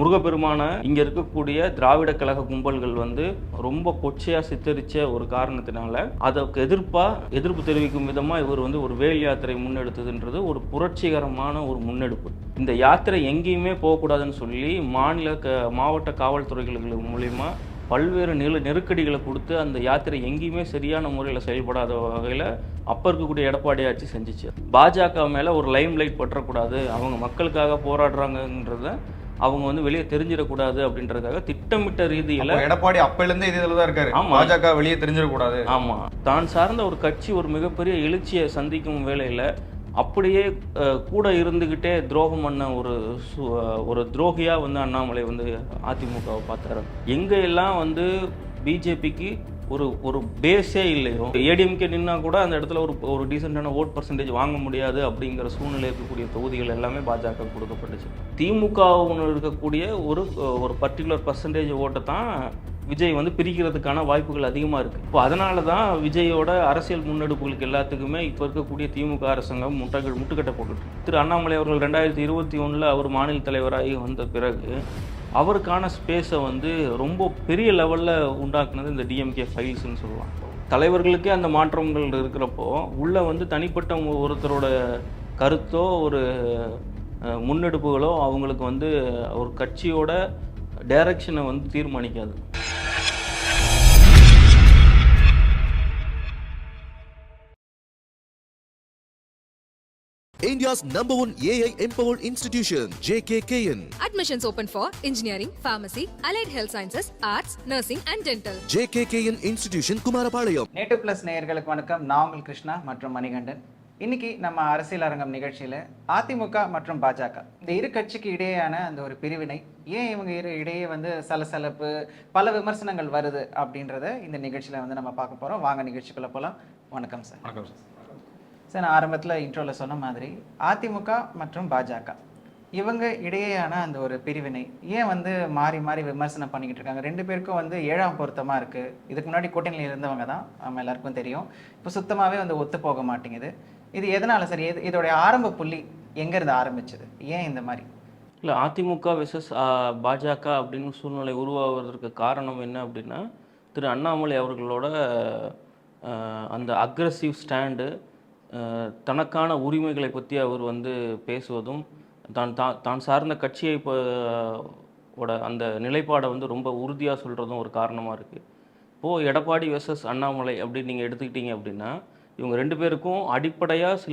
முருகப்பெருமான இங்க இருக்கக்கூடிய திராவிட கழக கும்பல்கள் வந்து ரொம்ப கொச்சையா சித்தரிச்ச ஒரு காரணத்தினால அதற்கு எதிர்ப்பு தெரிவிக்கும் விதமா இவர் வந்து ஒரு வேல் யாத்திரை முன்னெடுத்ததுன்றது ஒரு புரட்சிகரமான ஒரு முன்னெடுப்பு. இந்த யாத்திரை எங்கேயுமே போகக்கூடாதுன்னு சொல்லி மாவட்ட காவல்துறைகள் மூலியமா பல்வேறு நெருக்கடிகளை கொடுத்து அந்த யாத்திரை எங்கேயுமே சரியான முறையில் செயல்படாத வகையில் அப்போ இருக்கக்கூடிய எடப்பாடி ஆட்சி செஞ்சிச்சு. பாஜக மேலே ஒரு லைம் லைட் பற்றக்கூடாது, அவங்க மக்களுக்காக போராடுறாங்கன்றத அவங்க வந்து வெளியே தெரிஞ்சிடக்கூடாது அப்படின்றதுக்காக திட்டமிட்ட ரீதியில் எடப்பாடி அப்பையிலேருந்து இதில் தான் இருக்காரு. பாஜக வெளியே தெரிஞ்சிடக்கூடாது. ஆமாம், தான் சார்ந்த ஒரு கட்சி ஒரு மிகப்பெரிய எழுச்சியை சந்திக்கும் வேளையில் அப்படியே கூட இருந்துக்கிட்டே துரோகம் பண்ண ஒரு துரோகியாக வந்து அண்ணாமலை வந்து அதிமுகவை பார்த்தாரு. எங்கெல்லாம் வந்து பிஜேபிக்கு ஒரு பேஸே இல்லையோ, ஏடிஎம்கே நின்னா கூட அந்த இடத்துல ஒரு டீசெண்டான ஓட் பர்சன்டேஜ் வாங்க முடியாது அப்படிங்கிற சூழ்நிலை இருக்கக்கூடிய தொகுதிகள் எல்லாமே பாஜக கொடுக்கப்பட்டுச்சு. திமுக இருக்கக்கூடிய ஒரு பர்டிகுலர் பர்சன்டேஜ் ஓட்டை தான் விஜய் வந்து பிரிக்கிறதுக்கான வாய்ப்புகள் அதிகமாக இருக்குது. இப்போ அதனால தான் விஜயோட அரசியல் முன்னெடுப்புகளுக்கு எல்லாத்துக்குமே இப்போ இருக்கக்கூடிய திமுக அரசாங்கம் முட்டுக்கட்டை போட்டுட்டு. திரு அண்ணாமலை அவர்கள் 2021 அவர் மாநில தலைவராகி வந்த பிறகு அவருக்கான ஸ்பேஸை வந்து ரொம்ப பெரிய லெவலில் உண்டாக்குனது இந்த டிஎம்கே ஃபைல்ஸ்ன்னு சொல்லலாம். தலைவர்களுக்கே அந்த மாற்றங்கள் இருக்கிறப்போ உள்ளே வந்து தனிப்பட்ட ஒருத்தரோட கருத்தோ ஒரு முன்னெடுப்புகளோ அவங்களுக்கு வந்து ஒரு கட்சியோட டைரக்ஷனை வந்து தீர்மானிக்காது. India's #1 AI empowered institution, JKKN. Admissions open for engineering, pharmacy, allied health sciences, arts, nursing and dental. JKKN Institution, Kumarapalayam. Native plus நேயர்களுக்கு வணக்கம். நான் உங்கள் கிருஷ்ணா மற்றும் மணிகண்டன். இன்னைக்கு நம்ம அரசியல் அரங்கம் நிகழ்ச்சியில் அதிமுக மற்றும் பாஜக இந்த இரு கட்சிக்கு இடையேயான அந்த ஒரு பிரிவினை, ஏன் இவங்க இடையே வந்து சலசலப்பு, பல விமர்சனங்கள் வருது அப்படின்றத இந்த நிகழ்ச்சியில் வந்து நம்ம பார்க்க போகிறோம். வாங்க நிகழ்ச்சிக்குள்ளே போகலாம். வணக்கம் சார். வணக்கம் சார். சார், நான் ஆரம்பத்தில் இன்ட்ரோவில் சொன்ன மாதிரி அதிமுக மற்றும் பாஜக இவங்க இடையேயான அந்த ஒரு பிரிவினை ஏன் வந்து மாறி மாறி விமர்சனம் பண்ணிக்கிட்டு இருக்காங்க? ரெண்டு பேருக்கும் வந்து 7ஆம் பொருத்தமாக இருக்குது. இதுக்கு முன்னாடி கூட்டணியில் இருந்தவங்க தான், நம்ம எல்லாருக்கும் தெரியும். இப்போ சுத்தமாகவே வந்து ஒத்து போக மாட்டேங்குது. இது எதனால சார்? இதோடைய ஆரம்ப புள்ளி எங்கேருந்து ஆரம்பிச்சது? ஏன் இந்த மாதிரி? இல்லை, அதிமுக வெர்சஸ் பாஜக அப்படின்னு சூழ்நிலை உருவாவதற்கு காரணம் என்ன அப்படின்னா, திரு அண்ணாமலை அவர்களோட அந்த அக்ரஸிவ் ஸ்டாண்டு, தனக்கான உரிமைகளை பற்றி அவர் வந்து பேசுவதும், தான் சார்ந்த கட்சியை அந்த நிலைப்பாடை வந்து ரொம்ப உறுதியாக சொல்கிறதும் ஒரு காரணமாக இருக்குது. இப்போது எடப்பாடி வெர்சஸ் அண்ணாமலை அப்படின்னு நீங்கள் எடுத்துக்கிட்டீங்க அப்படின்னா, இவங்க ரெண்டு பேருக்கும் அடிப்படையாக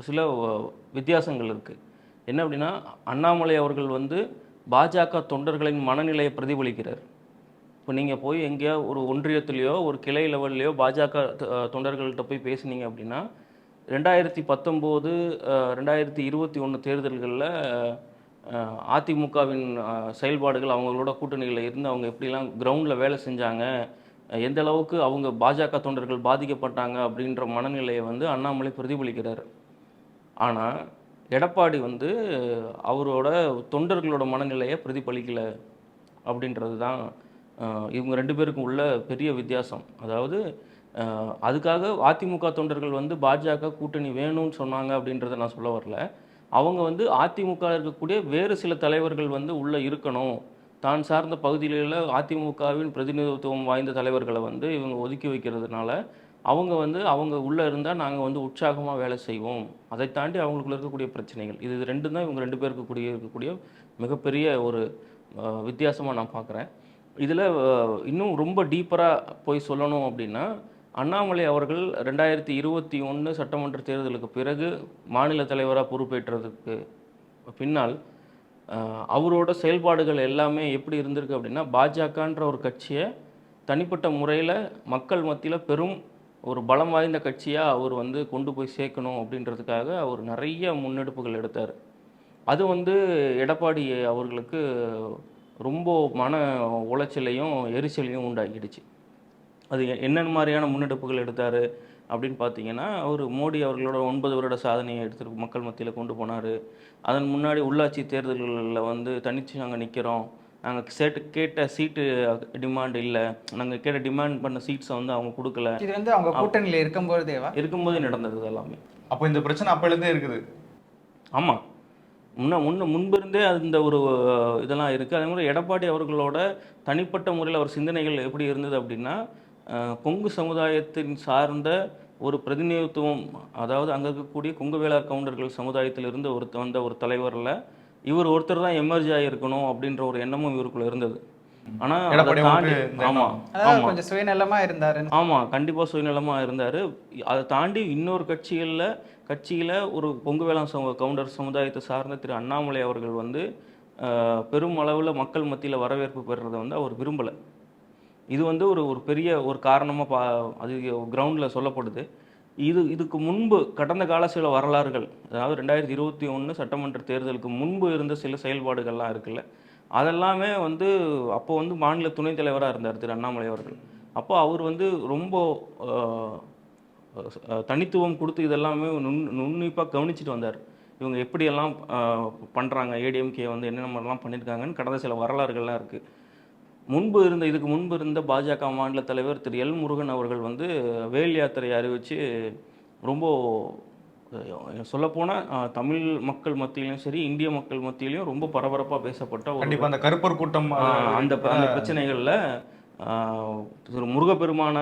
சில வித்தியாசங்கள் இருக்குது. என்ன அப்படின்னா, அண்ணாமலை அவர்கள் வந்து பாஜக தொண்டர்களின் மனநிலையை பிரதிபலிக்கிறார். இப்போ நீங்கள் போய் எங்கேயோ ஒரு ஒன்றியத்துலேயோ ஒரு கிளை லெவல்லையோ பாஜக தொண்டர்கள்ட்ட போய் பேசுனீங்க அப்படின்னா, 2019 2021 தேர்தல்களில் அதிமுகவின் செயல்பாடுகள், அவங்களோட கூட்டணிகளில் இருந்து அவங்க எப்படிலாம் கிரவுண்டில் வேலை செஞ்சாங்க, எந்த அளவுக்கு அவங்க பாஜக தொண்டர்கள் பாதிக்கப்பட்டாங்க அப்படின்ற மனநிலையை வந்து அண்ணாமலை பிரதிபலிக்கிறார். ஆனால் எடப்பாடி வந்து அவரோட தொண்டர்களோட மனநிலையை பிரதிபலிக்கலை அப்படின்றது தான் இவங்க ரெண்டு பேருக்கும் உள்ள பெரிய வித்தியாசம். அதாவது அதுக்காக அதிமுக தொண்டர்கள் வந்து பாஜக கூட்டணி வேணும்னு சொன்னாங்க அப்படின்றத நான் சொல்ல வரல. அவங்க வந்து அதிமுக இருக்கக்கூடிய வேறு சில தலைவர்கள் வந்து உள்ளே இருக்கணும், தான் சார்ந்த பகுதிகளில் அதிமுகவின் பிரதிநிதித்துவம் வாய்ந்த தலைவர்களை வந்து இவங்க ஒதுக்கி வைக்கிறதுனால அவங்க உள்ளே இருந்தால் நாங்கள் வந்து உற்சாகமாக வேலை செய்வோம். அதை தாண்டி அவங்களுக்குள்ள இருக்கக்கூடிய பிரச்சனைகள், இது ரெண்டும் தான் இவங்க ரெண்டு பேருக்கு இருக்கக்கூடிய மிகப்பெரிய ஒரு வித்தியாசமாக நான் பார்க்குறேன். இதில் இன்னும் ரொம்ப டீப்பராக போய் சொல்லணும் அப்படின்னா, அண்ணாமலை அவர்கள் 2021 சட்டமன்ற தேர்தலுக்கு பிறகு மாநில தலைவராக பொறுப்பேற்றதுக்கு பின்னால் அவரோட செயல்பாடுகள் எல்லாமே எப்படி இருந்திருக்கு அப்படின்னா, பாஜகன்ற ஒரு கட்சியை தனிப்பட்ட முறையில் மக்கள் மத்தியில் பெரும் ஒரு பலம் வாய்ந்த கட்சியாக அவர் வந்து கொண்டு போய் சேர்க்கணும் அப்படின்றதுக்காக அவர் நிறைய முன்னெடுப்புகள் எடுத்தார். அது வந்து எடப்பாடி அவர்களுக்கு ரொம்ப மன உளைச்சலையும் எரிச்சலையும் உண்டாக்கிடுச்சு. அது என்னென்ன மாதிரியான முன்னெடுப்புகள் எடுத்தார் அப்படின்னு பார்த்தீங்கன்னா, அவர் மோடி அவர்களோட 9 வருட சாதனையை எடுத்துட்டு மக்கள் மத்தியில் கொண்டு போனார். அதன் முன்னாடி உள்ளாட்சி தேர்தல்களில் வந்து தனித்து நாங்கள் நிற்கிறோம், நாங்கள் கேட்ட சீட்டு டிமாண்ட் இல்லை, நாங்கள் கேட்ட டிமாண்ட் பண்ண சீட்ஸை வந்து அவங்க கொடுக்கல. இது வந்து அவங்க கூட்டணியில் இருக்கும்போது நடந்தது எல்லாமே. அப்போ இந்த பிரச்சனை அப்போலேருந்தே இருக்குது. ஆமாம், முன்பிருந்தே அந்த ஒரு இதெல்லாம் இருக்குது. அதே மாதிரி எடப்பாடி அவர்களோட தனிப்பட்ட முறையில் அவர் சிந்தனைகள் எப்படி இருந்தது அப்படின்னா, கொங்கு சமுதாயத்தின் சார்ந்த ஒரு பிரதிநிதித்துவம், அதாவது அங்கே இருக்கக்கூடிய கொங்கு வேளார் கவுண்டர்கள் சமுதாயத்திலிருந்து வந்த ஒரு தலைவரில் இவர் ஒருத்தர் தான் எமர்ஜ் ஆகியிருக்கணும் அப்படின்ற ஒரு எண்ணமும் இவருக்குள்ள இருந்தது. ஆனால் அதை எடப்பாடி தாண்டி அவருக்கு இந்த ஆமாம் அதாவது கொஞ்சம் சுயநலமா இருந்தாரு. ஆமாம் கண்டிப்பாக சுயநலமாக இருந்தார். அதை தாண்டி இன்னொரு கட்சியில் ஒரு கொங்கு வேளாண் கவுண்டர் சமுதாயத்தை சார்ந்த திரு அண்ணாமலை அவர்கள் வந்து பெரும் அளவில் மக்கள் மத்தியில் வரவேற்பு பெறுறதை வந்து அவர் விரும்பலை. இது வந்து ஒரு பெரிய ஒரு காரணமாக அது கிரவுண்டில் சொல்லப்படுது. இதுக்கு முன்பு கடந்த கால சில வரலாறுகள், அதாவது 2021 சட்டமன்ற தேர்தலுக்கு முன்பு இருந்த சில செயல்பாடுகள்லாம் இருக்குல்ல, அதெல்லாமே வந்து அப்போ வந்து மாநில துணைத் தலைவராக இருந்தார் திரு அண்ணாமலை அவர்கள். அப்போ அவர் வந்து ரொம்ப தனித்துவம் கொடுத்து இதெல்லாமே நுண்ணிப்பாக கவனிச்சுட்டு வந்தார். இவங்க எப்படியெல்லாம் பண்ணுறாங்க, ஏடிஎம்கே வந்து என்னென்ன மாதிரிலாம் பண்ணியிருக்காங்கன்னு கடந்த சில வரலாறுகள்லாம் இருக்குது. இதுக்கு முன்பு இருந்த பாஜக மாநில தலைவர் திரு எல் முருகன் அவர்கள் வந்து வேல் யாத்திரையை அறிவித்து ரொம்ப சொல்லப்போனால் தமிழ் மக்கள் மத்தியிலையும் சரி, இந்திய மக்கள் மத்தியிலையும் ரொம்ப பரபரப்பாக பேசப்பட்ட கண்டிப்பா அந்த கருப்பர் கூட்டம் அந்த பிரச்சனைகளில் திரு முருகப்பெருமான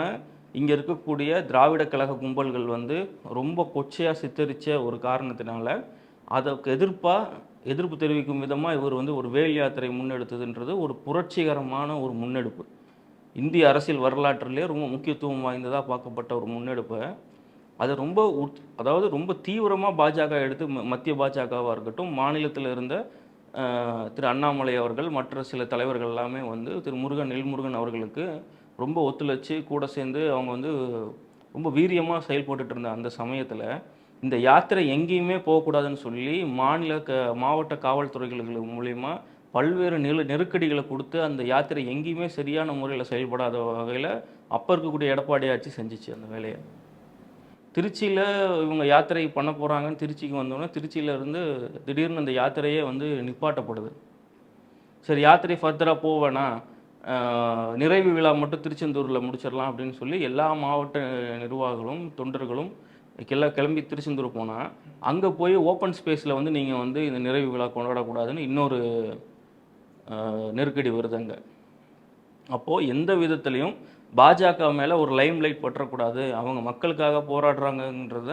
இங்கே இருக்கக்கூடிய திராவிட கழக கும்பல்கள் வந்து ரொம்ப கொச்சையாக சித்தரித்த ஒரு காரணத்தினால அதற்கு எதிர்ப்பு தெரிவிக்கும் விதமாக இவர் வந்து ஒரு வேல் யாத்திரை முன்னெடுத்ததுன்றது ஒரு புரட்சிகரமான ஒரு முன்னெடுப்பு. இந்திய அரசியல் வரலாற்றிலே ரொம்ப முக்கியத்துவம் வாய்ந்ததாக பார்க்கப்பட்ட ஒரு முன்னெடுப்பை அதை ரொம்ப தீவிரமாக பாஜக எடுத்து, மத்திய பாஜகவாக இருக்கட்டும், மாநிலத்தில் இருந்த திரு அண்ணாமலை அவர்கள் மற்ற சில தலைவர்கள் எல்லாமே வந்து திரு எல்முருகன் அவர்களுக்கு ரொம்ப ஒத்துழைச்சி கூட சேர்ந்து அவங்க வந்து ரொம்ப வீரியமாக செயல்பட்டுட்டு இருந்த அந்த சமயத்தில் இந்த யாத்திரை எங்கேயுமே போகக்கூடாதுன்னு சொல்லி மாவட்ட காவல்துறைகள் மூலயமா பல்வேறு நெருக்கடிகளை கொடுத்து அந்த யாத்திரை எங்கேயுமே சரியான முறையில் செயல்படாத வகையில் அப்போ இருக்கக்கூடிய எடப்பாடி ஆட்சி செஞ்சிச்சு அந்த வேலையை. திருச்சியில் இவங்க யாத்திரை பண்ண போகிறாங்கன்னு திருச்சிக்கு வந்தோடனே திருச்சியிலேருந்து திடீர்னு அந்த யாத்திரையே வந்து நிப்பாட்டப்படுது. சரி, யாத்திரை ஃபர்தராக போவேனா, நிறைவு விழா மட்டும் திருச்செந்தூரில் முடிச்சிடலாம் அப்படின்னு சொல்லி எல்லா மாவட்ட நிர்வாகிகளும் தொண்டர்களும் கிளம்பி திருச்செந்தூர் போனால் அங்கே போய் ஓப்பன் ஸ்பேஸில் வந்து நீங்கள் வந்து இந்த நிறைவு விழா கொண்டாடக்கூடாதுன்னு இன்னொரு நெருக்கடி வருதுங்க. அப்போது எந்த விதத்துலையும் பாஜக மேலே ஒரு லைம் லைட் பற்றக்கூடாது, அவங்க மக்களுக்காக போராடுறாங்கன்றத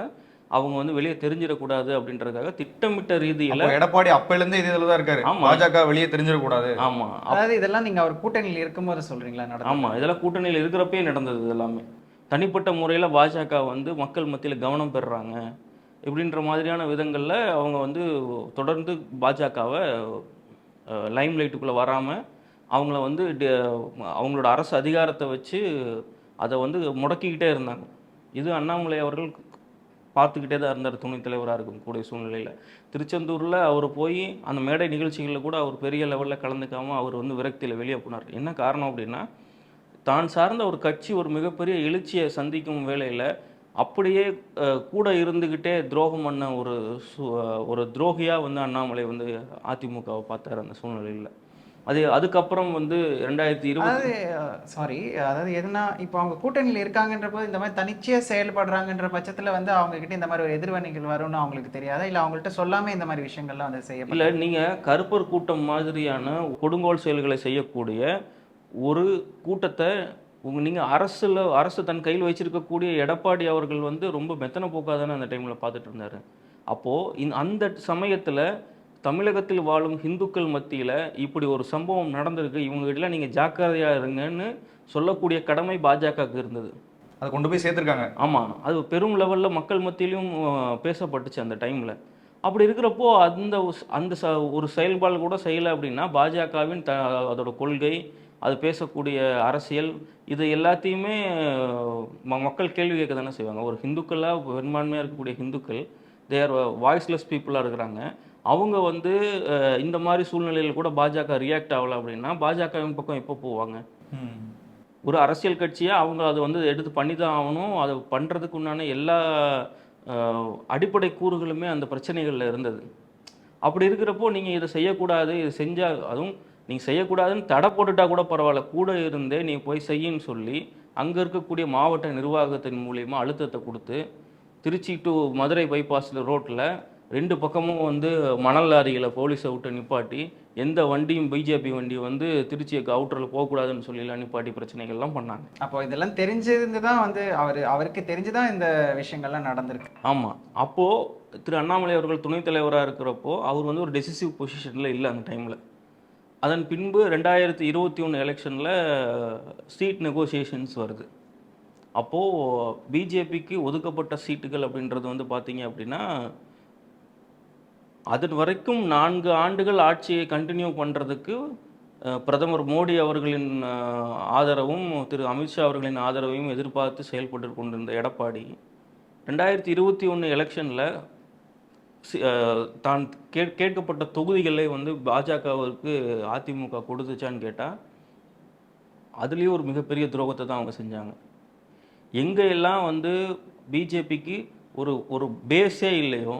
அவங்க வந்து வெளியே தெரிஞ்சிடக்கூடாது அப்படின்றதுக்காக திட்டமிட்ட ரீதியில் எடப்பாடி அப்பையிலேருந்து இதில் தான் இருக்காரு. பாஜக வெளியே தெரிஞ்சிடக்கூடாது. ஆமாம், அதாவது இதெல்லாம் நீங்கள் அவர் கூட்டணியில் இருக்கும்போது சொல்கிறீங்களா? ஆமாம், இதெல்லாம் கூட்டணியில் இருக்கிறப்பே நடந்தது. இதெல்லாமே தனிப்பட்ட முறையில் பாஜக வந்து மக்கள் மத்தியில் கவனம் பெறுறாங்க இப்படின்ற மாதிரியான விதங்களில் அவங்க வந்து தொடர்ந்து பாஜகவை லைம் லைட்டுக்குள்ளே வராமல் அவங்கள வந்து அவங்களோட அரசு அதிகாரத்தை வச்சு அதை வந்து முடக்கிக்கிட்டே இருந்தாங்க. இது அண்ணாமலை அவர்கள் பார்த்துக்கிட்டே தான் இருந்தார் துணைத் தலைவராக இருக்கக்கூடிய சூழ்நிலையில். திருச்செந்தூரில் அவர் போய் அந்த மேடை நிகழ்ச்சிகளில் கூட அவர் பெரிய லெவலில் கலந்துக்காமல் அவர் வந்து விரக்தியில் வெளியே போனார். என்ன காரணம் அப்படின்னா, தான் சார்ந்த ஒரு கட்சி ஒரு மிகப்பெரிய எழுச்சியை சந்திக்கும் வேளையில் அப்படியே கூட இருந்துக்கிட்டே துரோகம் பண்ண ஒரு துரோகியாக வந்து அண்ணாமலை வந்து அதிமுகவை பார்த்தார் அந்த சூழ்நிலையில். அதுக்கப்புறம் வந்து 2020 சாரி, அதாவது எதுனா இப்போ அவங்க கூட்டணியில் இருக்காங்கன்ற போது இந்த மாதிரி தனிச்சையாக செயல்படுறாங்கன்ற பட்சத்தில் வந்து அவங்க கிட்ட இந்த மாதிரி ஒரு எதிர்வணிகள் வரும்னு அவங்களுக்கு தெரியாதா? இல்லை அவங்கள்ட்ட சொல்லாமல் இந்த மாதிரி விஷயங்கள்லாம் வந்து செய்ய இல்லை, நீங்கள் கருப்பர் கூட்டம் மாதிரியான கொடுங்கோல் செயல்களை செய்யக்கூடிய ஒரு கூட்டத்தை நீங்கள் அரசு தன் கையில் வச்சிருக்கக்கூடிய எடப்பாடி அவர்கள் வந்து ரொம்ப மெத்தனை போக்காதானே அந்த டைமில் பார்த்துட்டு இருந்தார். அப்போது அந்த சமயத்தில் தமிழகத்தில் வாழும் இந்துக்கள் மத்தியில் இப்படி ஒரு சம்பவம் நடந்திருக்கு, இவங்ககிட்ட நீங்கள் ஜாக்கிரதையாக இருங்கன்னு சொல்லக்கூடிய கடமை பாஜகவுக்கு இருந்தது. அதை கொண்டு போய் சேர்த்துருக்காங்க. ஆமாம், அது பெரும் லெவலில் மக்கள் மத்தியிலும் பேசப்பட்டுச்சு அந்த டைமில். அப்படி இருக்கிறப்போ அந்த ஒரு செயல்பாடு கூட செய்யலை அப்படின்னா பாஜகவின் அதோட கொள்கை, அது பேசக்கூடிய அரசியல், இது எல்லாத்தையுமே மக்கள் கேள்வி கேட்க தானே செய்வாங்க. ஒரு ஹிந்துக்களாக பெரும்பான்மையாக இருக்கக்கூடிய ஹிந்துக்கள் தேர் வாய்ஸ்லெஸ் பீப்புளாக இருக்கிறாங்க. அவங்க வந்து இந்த மாதிரி சூழ்நிலையில் கூட பாஜக ரியாக்ட் ஆகலை அப்படின்னா பாஜகவின் பக்கம் எப்போ போவாங்க? ஒரு அரசியல் கட்சியாக அவங்க அதை வந்து எடுத்து பண்ணி தான் ஆகணும். அதை பண்ணுறதுக்கு உண்டான எல்லா அடிப்படை கூறுகளுமே அந்த பிரச்சனைகளில் இருந்தது. அப்படி இருக்கிறப்போ நீங்கள் இதை செய்யக்கூடாது, இது செஞ்சால் அதுவும் நீங்கள் செய்யக்கூடாதுன்னு தடை போட்டுட்டா கூட பரவாயில்ல, கூட இருந்தே நீ போய் செய்யின்னு சொல்லி அங்கே இருக்கக்கூடிய மாவட்ட நிர்வாகத்தின் மூலிமா அழுத்தத்தை கொடுத்து திருச்சி டு மதுரை பைபாஸில் ரோட்டில் 2 பக்கமும் வந்து மணல் லாரிகளை போலீஸை விட்டு நிப்பாட்டி எந்த வண்டியும் பிஜேபி வண்டி வந்து திருச்சிக்கு அவுட்டரில் போகக்கூடாதுன்னு சொல்லிலாம் நிப்பாட்டி பிரச்சனைகள்லாம் பண்ணாங்க. அப்போ இதெல்லாம் தெரிஞ்சிருந்து தான் வந்து அவருக்கு தெரிஞ்சுதான் இந்த விஷயங்கள்லாம் நடந்திருக்கு. ஆமாம். அப்போது திரு அண்ணாமலை அவர்கள் துணைத் தலைவராக இருக்கிறப்போ அவர் வந்து ஒரு டெசிசிவ் பொசிஷனில் இல்லை அந்த டைமில். அதன் பின்பு 2021 எலெக்ஷனில் சீட் நெகோசியேஷன்ஸ் வருது. அப்போது பிஜேபிக்கு ஒதுக்கப்பட்ட சீட்டுகள் அப்படின்றது வந்து பார்த்தீங்க அப்படின்னா, அதன் வரைக்கும் 4 ஆண்டுகள் ஆட்சியை கண்டினியூ பண்ணுறதுக்கு பிரதமர் மோடி அவர்களின் ஆதரவும் திரு அமித்ஷா அவர்களின் ஆதரவையும் எதிர்பார்த்து செயல்பட்டு கொண்டிருந்த எடப்பாடி 2021 எலெக்ஷனில் தான் கேட்கப்பட்ட தொகுதிகளே வந்து பாஜகவிற்கு அதிமுக கொடுத்துச்சான்னு கேட்டால் அதுலேயும் ஒரு மிகப்பெரிய துரோகத்தை தான் அவங்க செஞ்சாங்க. எங்கே எல்லாம் வந்து பிஜேபிக்கு ஒரு பேஸே இல்லையோ,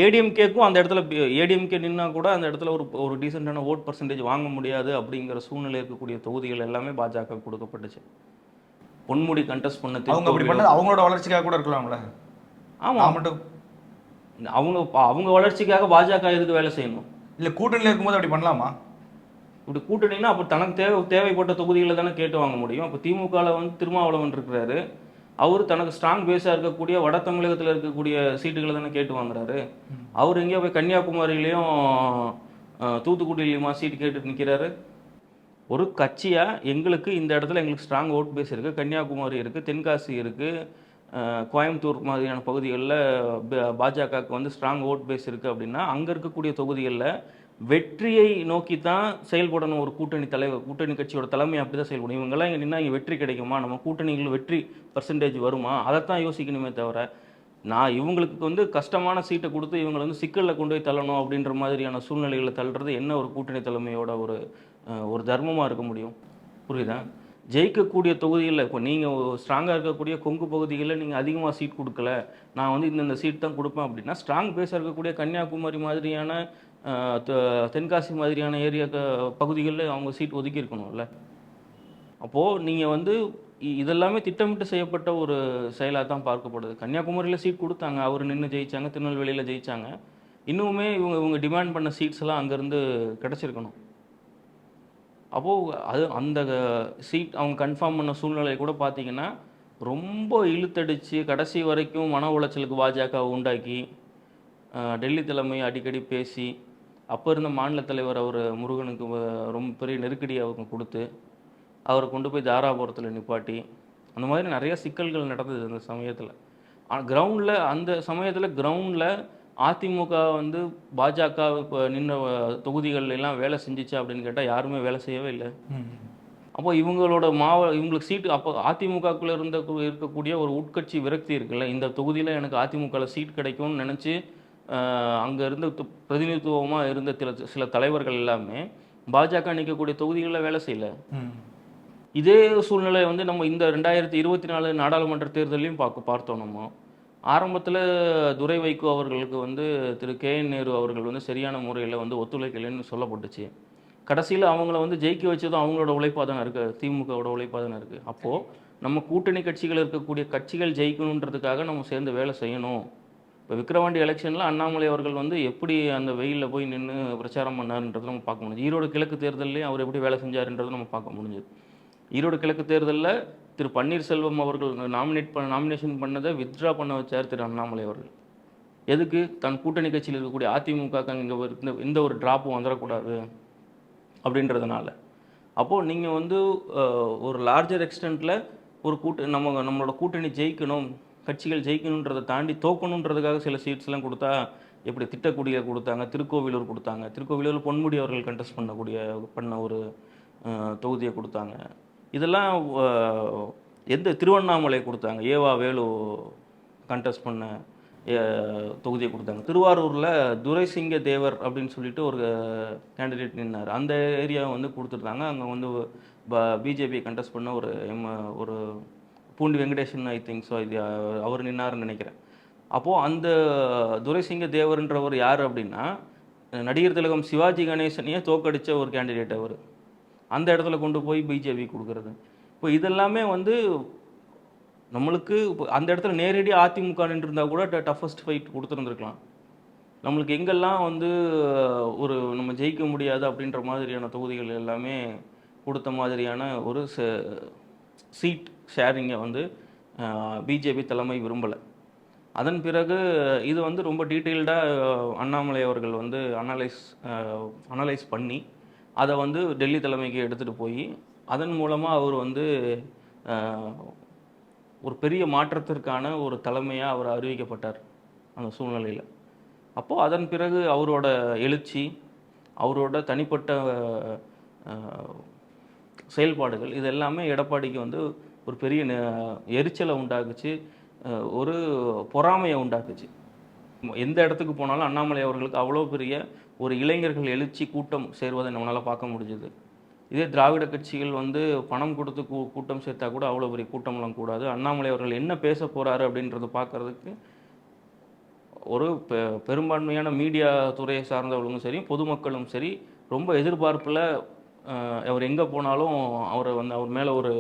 ஏடிஎம்கேக்கும் அந்த இடத்துல ஏடிஎம்கே நின்னா கூட அந்த இடத்துல ஒரு டீசெண்டான ஓட் பர்சன்டேஜ் வாங்க முடியாது அப்படிங்கிற சூழ்நிலை இருக்கக்கூடிய தொகுதிகள் எல்லாமே பாஜக கொடுக்கப்பட்டுச்சு. பொன்முடி கண்டெஸ்ட் பண்ண அவங்க அப்படி பண்ணது அவங்களோட வளர்ச்சிக்காக கூட இருக்கலாம்ல. ஆமாம், மட்டும் அவங்க வளர்ச்சிக்காக பாஜக எதுக்கு வேலை செய்யணும்? இல்லை கூட்டணியில் இருக்கும்போது அப்படி பண்ணலாமா? இப்படி கூட்டணின்னா அப்போ தனக்கு தேவைப்பட்ட தொகுதிகளை தானே கேட்டு வாங்க முடியும். அப்போ திமுகவில் வந்து திருமாவளவன் இருக்கிறாரு, அவர் தனக்கு ஸ்ட்ராங் பேஸாக இருக்கக்கூடிய வட தமிழகத்தில் இருக்கக்கூடிய சீட்டுகளை தானே கேட்டு வாங்குறாரு. அவர் எங்கேயோ போய் கன்னியாகுமரியிலையும் தூத்துக்குடியிலையுமா சீட்டு கேட்டு நிற்கிறாரு. ஒரு கட்சியாக எங்களுக்கு இந்த இடத்துல எங்களுக்கு ஸ்ட்ராங் ஓட் பேஸ் இருக்குது, கன்னியாகுமரி இருக்குது, தென்காசி இருக்குது, கோயம்புத்தூர் மாதிரியான பகுதிகளில் பாஜகவுக்கு வந்து ஸ்ட்ராங் ஓட் பேஸ் இருக்குது அப்படின்னா அங்கே இருக்கக்கூடிய தொகுதிகளில் வெற்றியை நோக்கி தான் செயல்படணும். ஒரு கூட்டணி கட்சியோட தலைமை அப்படி தான் செயல்படும். இவங்கெல்லாம் இங்கே நின்னா இங்கே வெற்றி கிடைக்குமா, நம்ம கூட்டணிகள் வெற்றி பர்சன்டேஜ் வருமா, அதைத்தான் யோசிக்கணுமே தவிர நான் இவங்களுக்கு வந்து கஷ்டமான சீட்டை கொடுத்து இவங்களை வந்து சிக்கலில் கொண்டு போய் தள்ளணும் அப்படின்ற மாதிரியான சூழ்நிலைகளை தள்ளுறது என்ன ஒரு கூட்டணி தலைமையோட ஒரு தர்மமாக இருக்க முடியும்? புரியுதா? ஜெயிக்கக்கூடிய தொகுதிகளில் இப்போ நீங்கள் ஸ்ட்ராங்காக இருக்கக்கூடிய கொங்கு பகுதிகளில் நீங்கள் அதிகமாக சீட் கொடுக்கல, நான் வந்து இந்த சீட் தான் கொடுப்பேன் அப்படின்னா ஸ்ட்ராங் பேஸாக இருக்கக்கூடிய கன்னியாகுமரி மாதிரியான தென்காசி மாதிரியான ஏரியா பகுதிகளில் அவங்க சீட் ஒதுக்கி இருக்கணும்ல. அப்போது நீங்கள் வந்து இதெல்லாமே திட்டமிட்டு செய்யப்பட்ட ஒரு செயலாக தான் பார்க்கப்படுது. கன்னியாகுமரியில் சீட் கொடுத்தாங்க, அவர் நின்று ஜெயித்தாங்க, திருநெல்வேலியில் ஜெயித்தாங்க. இன்னுமே இவங்க டிமாண்ட் பண்ண சீட்ஸ் எல்லாம் அங்கேருந்து கிடச்சிருக்கணும். அப்போது அந்த சீட் அவங்க கன்ஃபார்ம் பண்ண சூழ்நிலை கூட பார்த்தீங்கன்னா ரொம்ப இழுத்தடிச்சு கடைசி வரைக்கும் மன உளைச்சலுக்கு பாஜக உண்டாக்கி டெல்லி தலைமை அடிக்கடி பேசி அப்போ இருந்த மாநில தலைவர் அவர் முருகனுக்கு ரொம்ப பெரிய நெருக்கடி அவங்க கொடுத்து அவரை கொண்டு போய் தாராபுரத்தில் நிப்பாட்டி அந்த மாதிரி நிறைய சிக்கல்கள் நடந்தது அந்த சமயத்தில். கிரவுண்டில் அந்த சமயத்தில் கிரவுண்டில் அதிமுக வந்து பாஜக இப்போ நின்ற தொகுதிகள் எல்லாம் வேலை செஞ்சிச்சா அப்படின்னு கேட்டால் யாருமே வேலை செய்யவே இல்லை. அப்போ இவங்களுக்கு சீட்டு அப்போ அதிமுகக்குள்ளே இருக்கக்கூடிய ஒரு உட்கட்சி விரக்தி இருக்குல்ல, இந்த தொகுதியில் எனக்கு அதிமுகவில் சீட் கிடைக்கும்னு நினச்சி அங்கே இருந்த பிரதிநிதித்துவமாக இருந்த சில தலைவர்கள் எல்லாமே பாஜக நிற்கக்கூடிய தொகுதிகளில் வேலை செய்யலை. இதே சூழ்நிலை வந்து நம்ம இந்த 2024 நாடாளுமன்ற தேர்தலையும் பார்த்தோம். நம்ம ஆரம்பத்தில் துரை வைகோ அவர்களுக்கு வந்து திரு KN நேரு அவர்கள் வந்து சரியான முறையில் வந்து ஒத்துழைக்கலைன்னு சொல்லப்பட்டுச்சு. கடைசியில் அவங்கள வந்து ஜெயிக்க வச்சதும் அவங்களோட உழைப்பாக தானே இருக்குது, திமுகவோட உழைப்பாக தானே இருக்குது. அப்போது நம்ம கூட்டணி கட்சிகள் இருக்கக்கூடிய கட்சிகள் ஜெயிக்கணுன்றதுக்காக நம்ம சேர்ந்து வேலை செய்யணும். இப்போ விக்கிரவாண்டி எலெக்ஷனில் அண்ணாமலை அவர்கள் வந்து எப்படி அந்த வெயிலில் போய் நின்று பிரச்சாரம் பண்ணாருன்றது நம்ம பார்க்க முடிஞ்சு. ஈரோடு கிழக்கு தேர்தலையும் அவர் எப்படி வேலை செஞ்சாருன்றது நம்ம பார்க்க முடிஞ்சது. ஈரோடு கிழக்கு தேர்தலில் திரு பன்னீர்செல்வம் அவர்கள் நாமினேஷன் பண்ணதை வித்ட்ரா பண்ண வச்சார் திரு அண்ணாமலை அவர்கள். எதுக்கு? தன் கூட்டணி கட்சியில் இருக்கக்கூடிய அதிமுக இங்கே இந்த ஒரு ட்ராப்பும் வந்துடக்கூடாது அப்படின்றதுனால. அப்போது நீங்கள் வந்து ஒரு லார்ஜர் எக்ஸ்டென்ட்டில் ஒரு நம்மளோட கூட்டணி ஜெயிக்கணும், கட்சிகள் ஜெயிக்கணுன்றதை தாண்டி தோக்கணுன்றதுக்காக சில சீட்ஸ்லாம் கொடுத்தா எப்படி திட்டக்குடியை கொடுத்தாங்க, திருக்கோவிலூர் கொடுத்தாங்க, திருக்கோவிலூர் பொன்முடி அவர்கள் கண்டெஸ்ட் பண்ண ஒரு தொகுதியை கொடுத்தாங்க. இதெல்லாம் திருவண்ணாமலை கொடுத்தாங்க, ஏவா வேலு கண்டெஸ்ட் பண்ண தொகுதியை கொடுத்தாங்க. திருவாரூரில் துரைசிங்க தேவர் அப்படின்னு சொல்லிட்டு ஒரு கேண்டிடேட் நின்னார், அந்த ஏரியாவை வந்து கொடுத்துருந்தாங்க. அங்கே வந்து பிஜேபி கண்டெஸ்ட் பண்ண ஒரு Poondi Venkatesan I think so இது அவர் நின்னார்னு நினைக்கிறேன். அப்போது அந்த துரைசிங்க தேவர்ன்றவர் யார் அப்படின்னா நடிகர் திலகம் சிவாஜி கணேசனையே தோக்கடித்த ஒரு கேண்டிடேட் அவர். அந்த இடத்துல கொண்டு போய் பிஜேபி கொடுக்குறது. இப்போ இதெல்லாமே வந்து நம்மளுக்கு அந்த இடத்துல நேரடி அதிமுக நின்றுருந்தா கூட டஃபஸ்ட் ஃபைட் கொடுத்துருந்துருக்கலாம். நம்மளுக்கு எங்கெல்லாம் வந்து ஒரு நம்ம ஜெயிக்க முடியாது அப்படின்ற மாதிரியான தொகுதிகள் எல்லாமே கொடுத்த மாதிரியான ஒரு சீட் ஷேரிங்கை வந்து பிஜேபி தலைமை விரும்பலை. அதன் பிறகு இது வந்து ரொம்ப டீட்டெயில்டாக அண்ணாமலை அவர்கள் வந்து அனலைஸ் பண்ணி அதை வந்து டெல்லி தலைமைக்கு எடுத்துகிட்டு போய் அதன் மூலமாக அவர் வந்து ஒரு பெரிய மாற்றத்திற்கான ஒரு தலைமையாக அவர் அறிவிக்கப்பட்டார் அந்த சூழ்நிலையில். அப்போது அதன் பிறகு அவரோட எழுச்சி, அவரோட தனிப்பட்ட செயல்பாடுகள் இது எல்லாமே எடப்பாடிக்கு வந்து ஒரு பெரிய எரிச்சலை உண்டாக்குச்சு, ஒரு பொறாமையை உண்டாக்குச்சு. எந்த இடத்துக்கு போனாலும் அண்ணாமலை அவர்களுக்கு அவ்வளோ பெரிய ஒரு இளைஞர்கள் எழுச்சி கூட்டம் சேர்வதை நம்மளால் பார்க்க முடிஞ்சுது. இதே திராவிட கட்சிகள் வந்து பணம் கொடுத்து கூட்டம் சேர்த்தா கூட அவ்வளோ பெரிய கூட்டம்லாம் கூடாது. அண்ணாமலை அவர்கள் என்ன பேச போகிறாரு அப்படின்றத பார்க்குறதுக்கு ஒரு பெரும்பான்மையான மீடியா துறையை சார்ந்தவர்களும் சரி, பொதுமக்களும் சரி ரொம்ப எதிர்பார்ப்பில் அவர் எங்கே போனாலும் அவர் மேலே ஒரு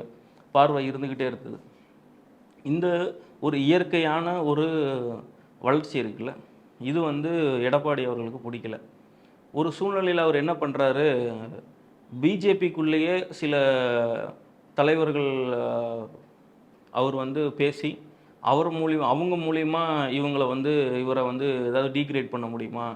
பார்வை இருந்துக்கிட்டே இருக்குது. இந்த ஒரு இயற்கையான ஒரு வளர்ச்சி இருக்குல்ல, இது வந்து எடப்பாடி அவர்களுக்கு பிடிக்கல. ஒரு சூழ்நிலையில் அவர் என்ன பண்ணுறாரு, பிஜேபிக்குள்ளேயே சில தலைவர்கள் அவர் வந்து பேசி அவங்க மூலியமா இவரை வந்து ஏதாவது டீக்ரேட் பண்ண முடியுமா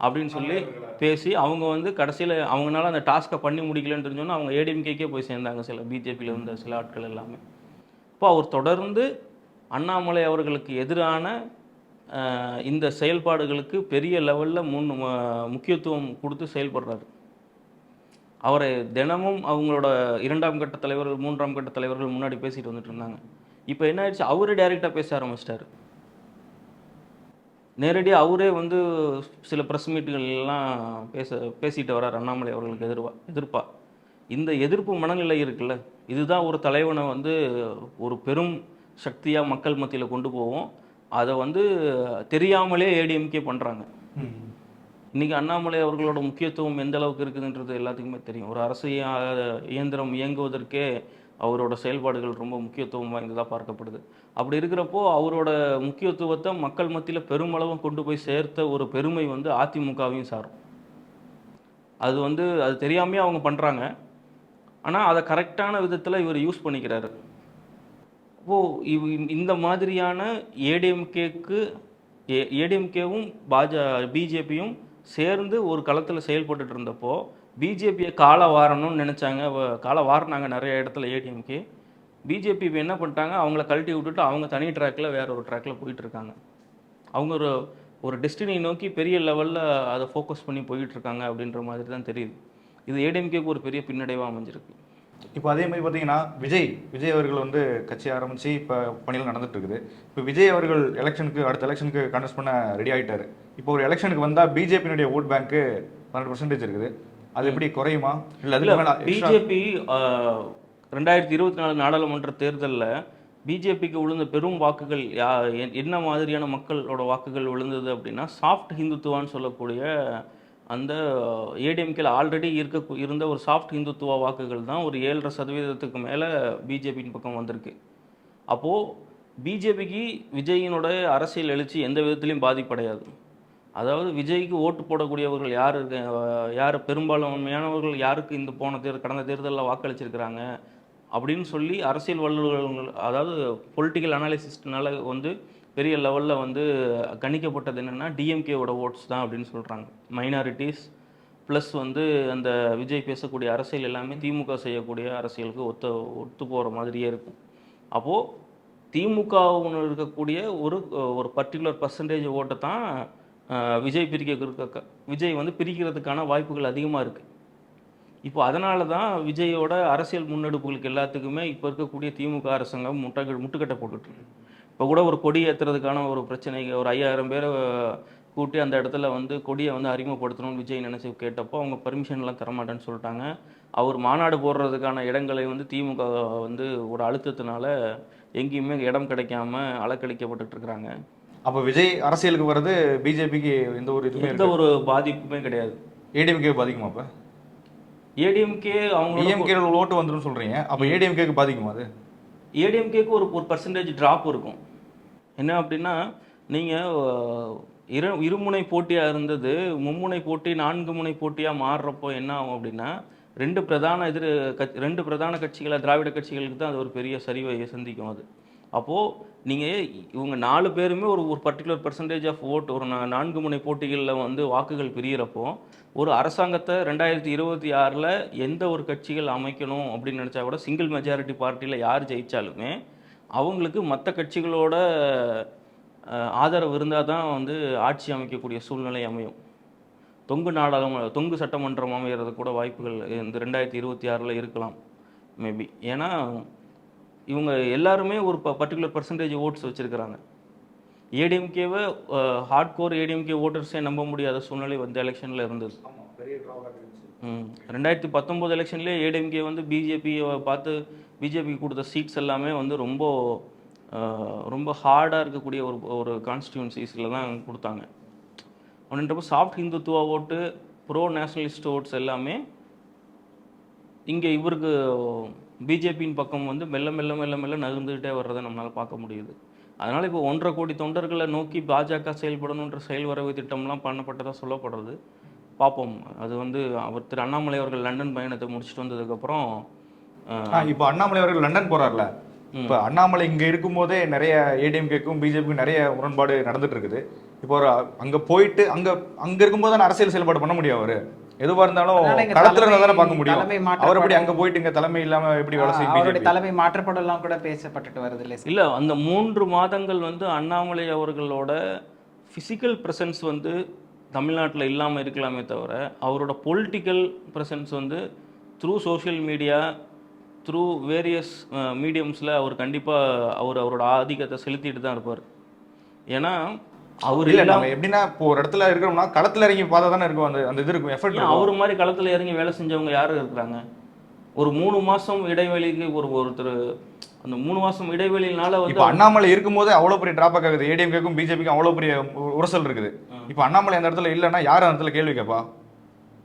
அப்படின்னு சொல்லி பேசி அவங்க வந்து கடைசியில் அவங்களால அந்த டாஸ்க்கை பண்ணி முடிக்கலன்னு தெரிஞ்சோன்னா அவங்க ஏடிஎம்கேக்கே போய் சேர்ந்தாங்க சில பிஜேபியில் இருந்த சில ஆட்கள் எல்லாமே. இப்போ அவர் தொடர்ந்து அண்ணாமலை அவர்களுக்கு எதிரான இந்த செயல்பாடுகளுக்கு பெரிய லெவலில் முக்கியத்துவம் கொடுத்து செயல்படுறாரு. அவரை தினமும் அவங்களோட 2ஆம் கட்ட தலைவர்கள் 3ஆம் கட்ட தலைவர்கள் முன்னாடி பேசிட்டு வந்துட்டு இருந்தாங்க. இப்போ என்ன ஆயிடுச்சு, அவரே டைரெக்டாக பேச ஆரம்பிச்சிட்டாரு. நேரடியாக அவரே வந்து சில ப்ரெஸ் மீட்டுகள்லாம் பேசிட்டு வர்றார் அண்ணாமலை அவர்களுக்கு எதிர்ப்பா. இந்த எதிர்ப்பு மனநிலை இருக்குல்ல, இதுதான் ஒரு தலைவனை வந்து ஒரு பெரும் சக்தியாக மக்கள் மத்தியில் கொண்டு போவோம். அதை வந்து தெரியாமலே ஏடிஎம்கே பண்ணுறாங்க. இன்றைக்கி அண்ணாமலை அவர்களோட முக்கியத்துவம் எந்த அளவுக்கு இருக்குதுன்றது எல்லாத்துக்குமே தெரியும். ஒரு அரசு இயந்திரம் இயங்குவதற்கே அவரோட செயல்பாடுகள் ரொம்ப முக்கியத்துவம் வாய்ந்ததாக பார்க்கப்படுது. அப்படி இருக்கிறப்போ அவரோட முக்கியத்துவத்தை மக்கள் மத்தியில் பெருமளவும் கொண்டு போய் சேர்த்த ஒரு பெருமை வந்து அதிமுகவையும் சாரும். அது தெரியாமையே அவங்க பண்ணுறாங்க. ஆனால் அதை கரெக்டான விதத்தில் இவர் யூஸ் பண்ணிக்கிறாரு. இந்த மாதிரியான ஏடிஎம்கேவும் பிஜேபியும் சேர்ந்து ஒரு களத்தில் செயல்பட்டு இருந்தப்போ பிஜேபியை காலை வாரணும்னு நினச்சாங்க. காலை வாரினாங்க நிறைய இடத்துல ஏடிஎம்கே. பிஜேபி என்ன பண்ணிட்டாங்க, அவங்கள கழட்டி விட்டுட்டு அவங்க தனி ட்ராக்கில் வேற ஒரு ட்ராக்கில் போயிட்டுருக்காங்க. அவங்க ஒரு டெஸ்டினி நோக்கி பெரிய லெவலில் அதை ஃபோக்கஸ் பண்ணி போயிட்டுருக்காங்க அப்படின்ற மாதிரி தான் தெரியுது. இது ஏடிஎம்கேக்கு ஒரு பெரிய பின்னடைவாக அமைஞ்சிருக்கு. இப்போ அதே மாதிரி பார்த்தீங்கன்னா விஜய் அவர்கள் வந்து கட்சி ஆரம்பித்து இப்போ பணியில் நடந்துட்டு இருக்குது. இப்போ விஜய் அவர்கள் அடுத்த எலெக்ஷனுக்கு கண்டஸ்ட் பண்ண ரெடி ஆகிட்டாரு. இப்போ ஒரு எலெக்ஷனுக்கு வந்தால் பிஜேபியினுடைய ஓட் பேங்க்கு 12% இருக்குது. அது எப்படி குறையுமா? இல்லை பிஜேபி 2024 நாடாளுமன்ற தேர்தலில் பிஜேபிக்கு விழுந்த பெரும் வாக்குகள் என்ன மாதிரியான மக்களோட வாக்குகள் விழுந்தது அப்படின்னா, சாஃப்ட் ஹிந்துத்துவான்னு சொல்லக்கூடிய அந்த ஏடிஎம்கேல ஆல்ரெடி இருந்த ஒரு சாஃப்ட் ஹிந்துத்துவ வாக்குகள் தான் ஒரு 7.5% மேலே பிஜேபியின் பக்கம் வந்திருக்கு. அப்போது பிஜேபிக்கு விஜயினோட அரசியல் எழுச்சி எந்த விதத்துலையும் பாதிப்படையாது. அதாவது விஜய்க்கு ஓட்டு போடக்கூடியவர்கள் யார் பெரும்பான்மையானவர்கள் யாருக்கு இந்த கடந்த தேர்தலில் வாக்களிச்சிருக்கிறாங்க அப்படின்னு சொல்லி அரசியல் வல்லுநர்கள், அதாவது பொலிட்டிக்கல் அனாலிசிஸ்ட்னால வந்து பெரிய லெவலில் வந்து கணிக்கப்பட்டது என்னென்னா டிஎம்கேவோட ஓட்ஸ் தான் அப்படின்னு சொல்கிறாங்க. மைனாரிட்டிஸ் ப்ளஸ் வந்து அந்த விஜய் பேசக்கூடிய அரசியல் எல்லாமே திமுக செய்யக்கூடிய அரசியலுக்கு ஒத்து போகிற மாதிரியே இருக்கும். அப்போது திமுகவுன்னு இருக்கக்கூடிய ஒரு பர்டிகுலர் பர்சன்டேஜ் ஓட்டை தான் விஜய் வந்து பிரிக்கிறதுக்கான வாய்ப்புகள் அதிகமாக இருக்குது. இப்போ அதனால தான் விஜயோட அரசியல் முன்னெடுப்புகளுக்கு எல்லாத்துக்குமே இப்போ இருக்கக்கூடிய திமுக அரசாங்கம் முட்டுக்கட்டை போட்டுட்ருக்கு. இப்போ கூட ஒரு கொடி ஏற்றுறதுக்கான ஒரு பிரச்சனை, ஒரு 5000 பேரை கூட்டி அந்த இடத்துல வந்து கொடியை வந்து அறிமுகப்படுத்தணும்னு விஜய் நினச்சி கேட்டப்போ அவங்க பர்மிஷன்லாம் தரமாட்டேன்னு சொல்லிட்டாங்க. அவர் மாநாடு போடுறதுக்கான இடங்களை வந்து திமுக வந்து ஒரு அழுத்தத்தினால எங்கேயுமே இடம் கிடைக்காம அலக்கழிக்கப்பட்டு இருக்கிறாங்க. அப்போ விஜய் அரசியலுக்கு வர்றது பிஜேபிக்கு எந்த ஒரு பாதிப்புமே கிடையாது. ஏடிஎம்கே பாதிக்குமா? அப்போ ஏடிஎம்கே அவங்க ஓட்டு வந்துடும் சொல்கிறீங்க, அப்போ ஏடிஎம்கேக்கு பாதிக்குமா? அது ஏடிஎம்கேக்கு ஒரு பர்சன்டேஜ் ட்ராப் இருக்கும். என்ன அப்படின்னா நீங்கள் இருமுனை போட்டியாக இருந்தது மும்முனை போட்டி 4 முனை போட்டியாக மாறுறப்போ என்ன ஆகும் அப்படின்னா ரெண்டு பிரதான கட்சிகளை திராவிட கட்சிகளுக்கு தான் அது ஒரு பெரிய சரிவை சந்திக்கும். அது அப்போது நீங்கள் இவங்க 4 பேருமே ஒரு பர்டிகுலர் பர்சன்டேஜ் ஆஃப் ஓட் ஒரு 4 முனை போட்டிகளில் வந்து வாக்குகள் பிரியிறப்போ ஒரு அரசாங்கத்தை 2026 எந்த ஒரு கட்சிகள் அமைக்கணும் அப்படின்னு நினச்சா கூட சிங்கிள் மெஜாரிட்டி பார்ட்டியில் யார் ஜெயித்தாலுமே அவங்களுக்கு மற்ற கட்சிகளோட ஆதரவு இருந்தால் தான் வந்து ஆட்சி அமைக்கக்கூடிய சூழ்நிலை அமையும். தொங்கு சட்டமன்றம் அமைகிறது கூட வாய்ப்புகள் இந்த 2026 இருக்கலாம் மேபி. ஏன்னா இவங்க எல்லாருமே ஒரு பர்டிகுலர் பர்சன்டேஜ் ஓட்ஸ் வச்சுருக்கிறாங்க. ஏடிஎம்கேவை ஹார்ட் கோர் ஏடிஎம்கே ஓட்டர்ஸே நம்ப முடியாத சூழ்நிலை வந்து எலெக்ஷனில் இருந்தது. 2019 எலெக்ஷன்லேயே ஏடிஎம்கே வந்து பிஜேபியை பார்த்து பிஜேபிக்கு கொடுத்த சீட்ஸ் எல்லாமே வந்து ரொம்ப ஹார்டாக இருக்கக்கூடிய ஒரு கான்ஸ்டியூன்சிஸில் தான் கொடுத்தாங்க. அப்படின்றப்போ சாஃப்ட் ஹிந்துத்துவா ஓட்டு ப்ரோ நேஷனலிஸ்ட் ஓட்ஸ் எல்லாமே இங்கே இவருக்கு பிஜேபியின் பக்கம் வந்து மெல்ல மெல்ல மெல்ல மெல்ல நகர்ந்துக்கிட்டே வர்றதை நம்மளால் பார்க்க முடியுது. அதனால் இப்போ 1.5 கோடி தொண்டர்களை நோக்கி பாஜக செயல்படணுன்ற செயல் வரவு திட்டம்லாம் பண்ணப்பட்டதாக சொல்லப்படுறது. பார்ப்போம். அது வந்து அவர் திரு அண்ணாமலை அவர்கள் லண்டன் பயணத்தை முடிச்சுட்டு வந்ததுக்கப்புறம் இப்போ அண்ணாமலை அவர்கள் லண்டன் போகிறார்ல, இப்போ அண்ணாமலை இங்கே இருக்கும்போதே நிறைய ஏடிஎம்கேக்கும் பிஜேபிக்கும் நிறைய முரண்பாடு நடந்துட்டு இருக்குது. இப்போ ஒரு அங்கே போயிட்டு அங்கே இருக்கும்போது தான் அரசியல் செயல்பாடு பண்ண முடியும். அவர் எதுவாக இருந்தாலும் களத்துல தானே பார்க்க முடியும். அவர் எப்படி அங்கே போயிட்டு இங்கே தலைமை இல்லாமல் எப்படி வேலை செய்யும்? தலைமை மாற்றப்படலாம் கூட பேசப்பட்டுட்டு வருது இல்லை? அந்த 3 மாதங்கள் வந்து அண்ணாமலை அவர்களோட ஃபிசிக்கல் ப்ரெசன்ஸ் வந்து தமிழ்நாட்டில் இல்லாமல் இருக்கலாமே தவிர அவரோட பொலிட்டிக்கல் ப்ரெசன்ஸ் வந்து through social media through various மீடியம்ஸில் அவர் கண்டிப்பாக அவரோட ஆதிக்கத்தை செலுத்திட்டு தான் இருப்பார். ஏன்னா அவர் இல்லை நம்ம எப்படின்னா இப்போ ஒரு இடத்துல இருக்கிறோம்னா களத்தில் இறங்கி பார்த்தா தானே இருக்கும், அந்த இது இருக்கும் எஃபர்ட். அவர் மாதிரி களத்தில் இறங்கி வேலை செஞ்சவங்க யாரும் இருக்கிறாங்க? ஒரு 3 மாதம் இடைவெளிக்கு ஒருத்தர் அந்த 3 மாதம் இடைவெளியினால வந்து இப்போ அண்ணாமலை இருக்கும்போது அவ்வளோ பெரிய டிராபேக் ஆகுது. ஏடிஎம்கேக்கும் பிஜேபிக்கும் அவ்வளோ பெரிய உரசல் இருக்குது. இப்போ அண்ணாமலை அந்த இடத்துல இல்லைன்னா யார் அந்த இடத்துல கேள்வி கேட்பா?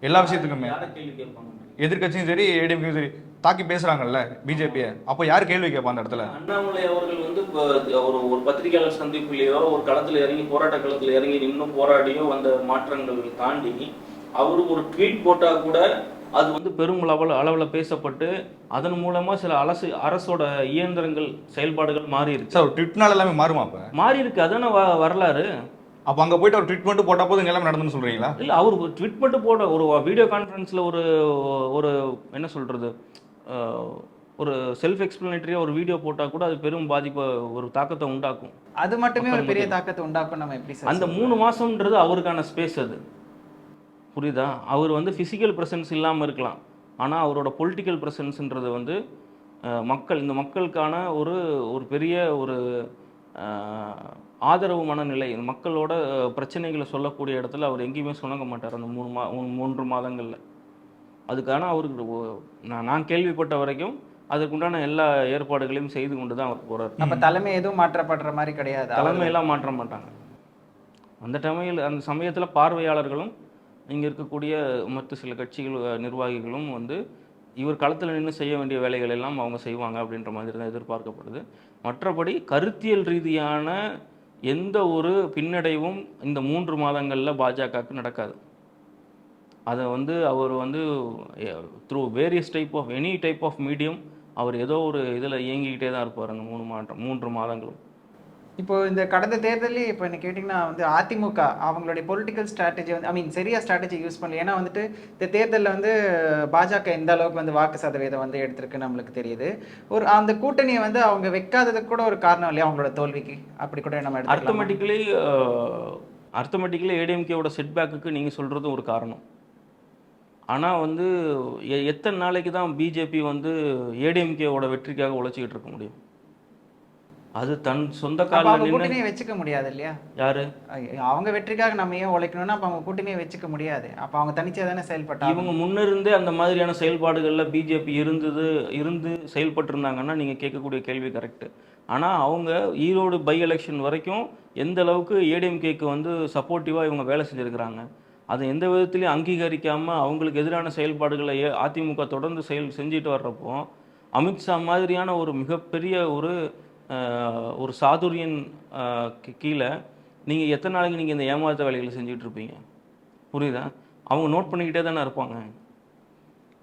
எல்லா விஷயத்துக்குமே கேள்வி கேட்பாங்க. எதிர்கட்சியும் சரி ஏடிஎம்கேயும் சரி தாக்கி பேசுறாங்கல்ல பிஜேபியை, அப்போ யார் கேள்வி கேட்பா அந்த இடத்துல? அண்ணாமலை அவர்கள் வந்து ஒரு பத்திரிகையாளர் சந்திப்புலையோ ஒரு களத்தில் இறங்கி போராட்ட களத்தில் இறங்கி இன்னும் போராடியோ வந்த மாற்றங்கள் தாண்டி அவரு ஒரு ட்வீட் போட்டால் கூட அது வந்து பெரும் அளவில் பேசப்பட்டு அதன் மூலமா சில அரசோட இயந்திரங்கள் செயல்பாடுகள் மாறி இருக்கு. சார் ட்விட்னால எல்லாமே மாறுமா? அப்போ மாறி இருக்கு. அதான வரலாறு. அப்போ அங்கே போயிட்டு ஒரு ட்வீட் மட்டும் போட்டால் போதும் இங்கே எல்லாமே நடந்துன்னு சொல்கிறீங்களா? இல்லை, அவர் ட்வீட் மட்டும் போட ஒரு வீடியோ கான்ஃபரன்ஸில் ஒரு என்ன சொல்கிறது ஒரு செல்ஃப் எக்ஸ்பிளனேட்டரியாக ஒரு வீடியோ போட்டால் கூட அது பெரும் பாதிப்பை ஒரு தாக்கத்தை உண்டாக்கும். அது மட்டுமே ஒரு பெரிய தாக்கத்தை உண்டாக்கும். நம்ம எப்படி அந்த 3 மாதம்ன்றது அவருக்கான ஸ்பேஸ். அது புரியுதா? அவர் வந்து ஃபிசிக்கல் ப்ரெசன்ஸ் இல்லாமல் இருக்கலாம், ஆனால் அவரோட பொலிட்டிக்கல் ப்ரெசன்ஸ்ன்றது வந்து இந்த மக்களுக்கான ஒரு பெரிய ஒரு ஆதரவு மனநிலை, மக்களோட பிரச்சனைகளை சொல்லக்கூடிய இடத்துல அவர் எங்கேயுமே சொன்னங்க மாட்டார் அந்த 3 மாதங்களில். அதுக்கான அவருக்கு நான் கேள்விப்பட்ட வரைக்கும் அதுக்குண்டான எல்லா ஏற்பாடுகளையும் செய்து கொண்டு தான் அவர் போகிறார். அப்போ தலைமை எதுவும் மாற்றப்படுற மாதிரி கிடையாது? தலைமையெல்லாம் மாற்ற மாட்டாங்க. அந்த சமயத்தில் பார்வையாளர்களும் இங்கே இருக்கக்கூடிய மற்ற சில கட்சிகள் நிர்வாகிகளும் வந்து இவர் களத்தில் நின்று செய்ய வேண்டிய வேலைகள் எல்லாம் அவங்க செய்வாங்க அப்படின்ற மாதிரி தான் எதிர்பார்க்கப்படுது. மற்றபடி கருத்தியல் ரீதியான எந்த ஒரு பின்னடைவும் இந்த 3 மாதங்களில் பாஜகவுக்கு நடக்காது. அதை வந்து அவர் வந்து through various any type of medium அவர் ஏதோ ஒரு இதில் இயங்கிக்கிட்டே தான் இருப்பார் அந்த 3 மாதங்களும். இப்போ இந்த கடந்த தேர்தலே இப்போ என்ன கேட்டிங்கன்னா வந்து அதிமுக அவங்களுடைய பொலிட்டிக்கல் ஸ்ட்ராட்டஜி வந்து சரியா ஸ்ட்ராட்டஜி யூஸ் பண்ணல. ஏன்னா வந்துட்டு இந்த தேர்தலில் வந்து பாஜக எந்த அளவுக்கு வந்து வாக்கு சதவீதம் வந்து எடுத்திருக்கு நம்மளுக்கு தெரியுது. அந்த கூட்டணியை வந்து அவங்க வைக்காததுக்கு கூட ஒரு காரணம் இல்லையா அவங்களோட தோல்விக்கு? அப்படி கூட நம்ம அர்த்தமெட்டிக்கலி ஏடிஎம்கேவோட செட்பேக்குக்கு நீங்கள் சொல்கிறது ஒரு காரணம். ஆனால் வந்து எத்தனை நாளைக்கு தான் பிஜேபி வந்து ஏடிஎம்கேவோட வெற்றிக்காக உழைச்சிக்கிட்டு இருக்க முடியும்? அது தன் சொந்த காலில் கூட்டணியை வச்சுக்க முடியாது இல்லையா? யாரு அவங்க வெற்றிக்காக நம்ம ஏன் உழைக்கணும்னா அப்போ அவங்க கூட்டணியை வச்சுக்க முடியாது. அப்போ அவங்க தனிச்சா தானே செயல்பட்டாங்க. இவங்க முன்னிருந்தே அந்த மாதிரியான செயல்பாடுகளில் பிஜேபி இருந்து செயல்பட்டு இருந்தாங்கன்னா நீங்கள் கேட்கக்கூடிய கேள்வி கரெக்டு. ஆனால் அவங்க ஈரோடு பை எலெக்ஷன் வரைக்கும் எந்த அளவுக்கு ஏடிஎம்கேக்கு வந்து சப்போர்ட்டிவாக இவங்க வேலை செஞ்சுருக்கிறாங்க, அதை எந்த விதத்துலையும் அங்கீகரிக்காமல் அவங்களுக்கு எதிரான செயல்பாடுகளை அதிமுக தொடர்ந்து செஞ்சுட்டு வர்றப்போ அமித்ஷா மாதிரியான ஒரு மிகப்பெரிய ஒரு சாதுரியன் கீழே நீங்கள் எத்தனை நாளைக்கு நீங்கள் இந்த ஏமாற்ற வேலைகளை செஞ்சுட்டு இருப்பீங்க? புரியுதா? அவங்க நோட் பண்ணிக்கிட்டே தானே இருப்பாங்க.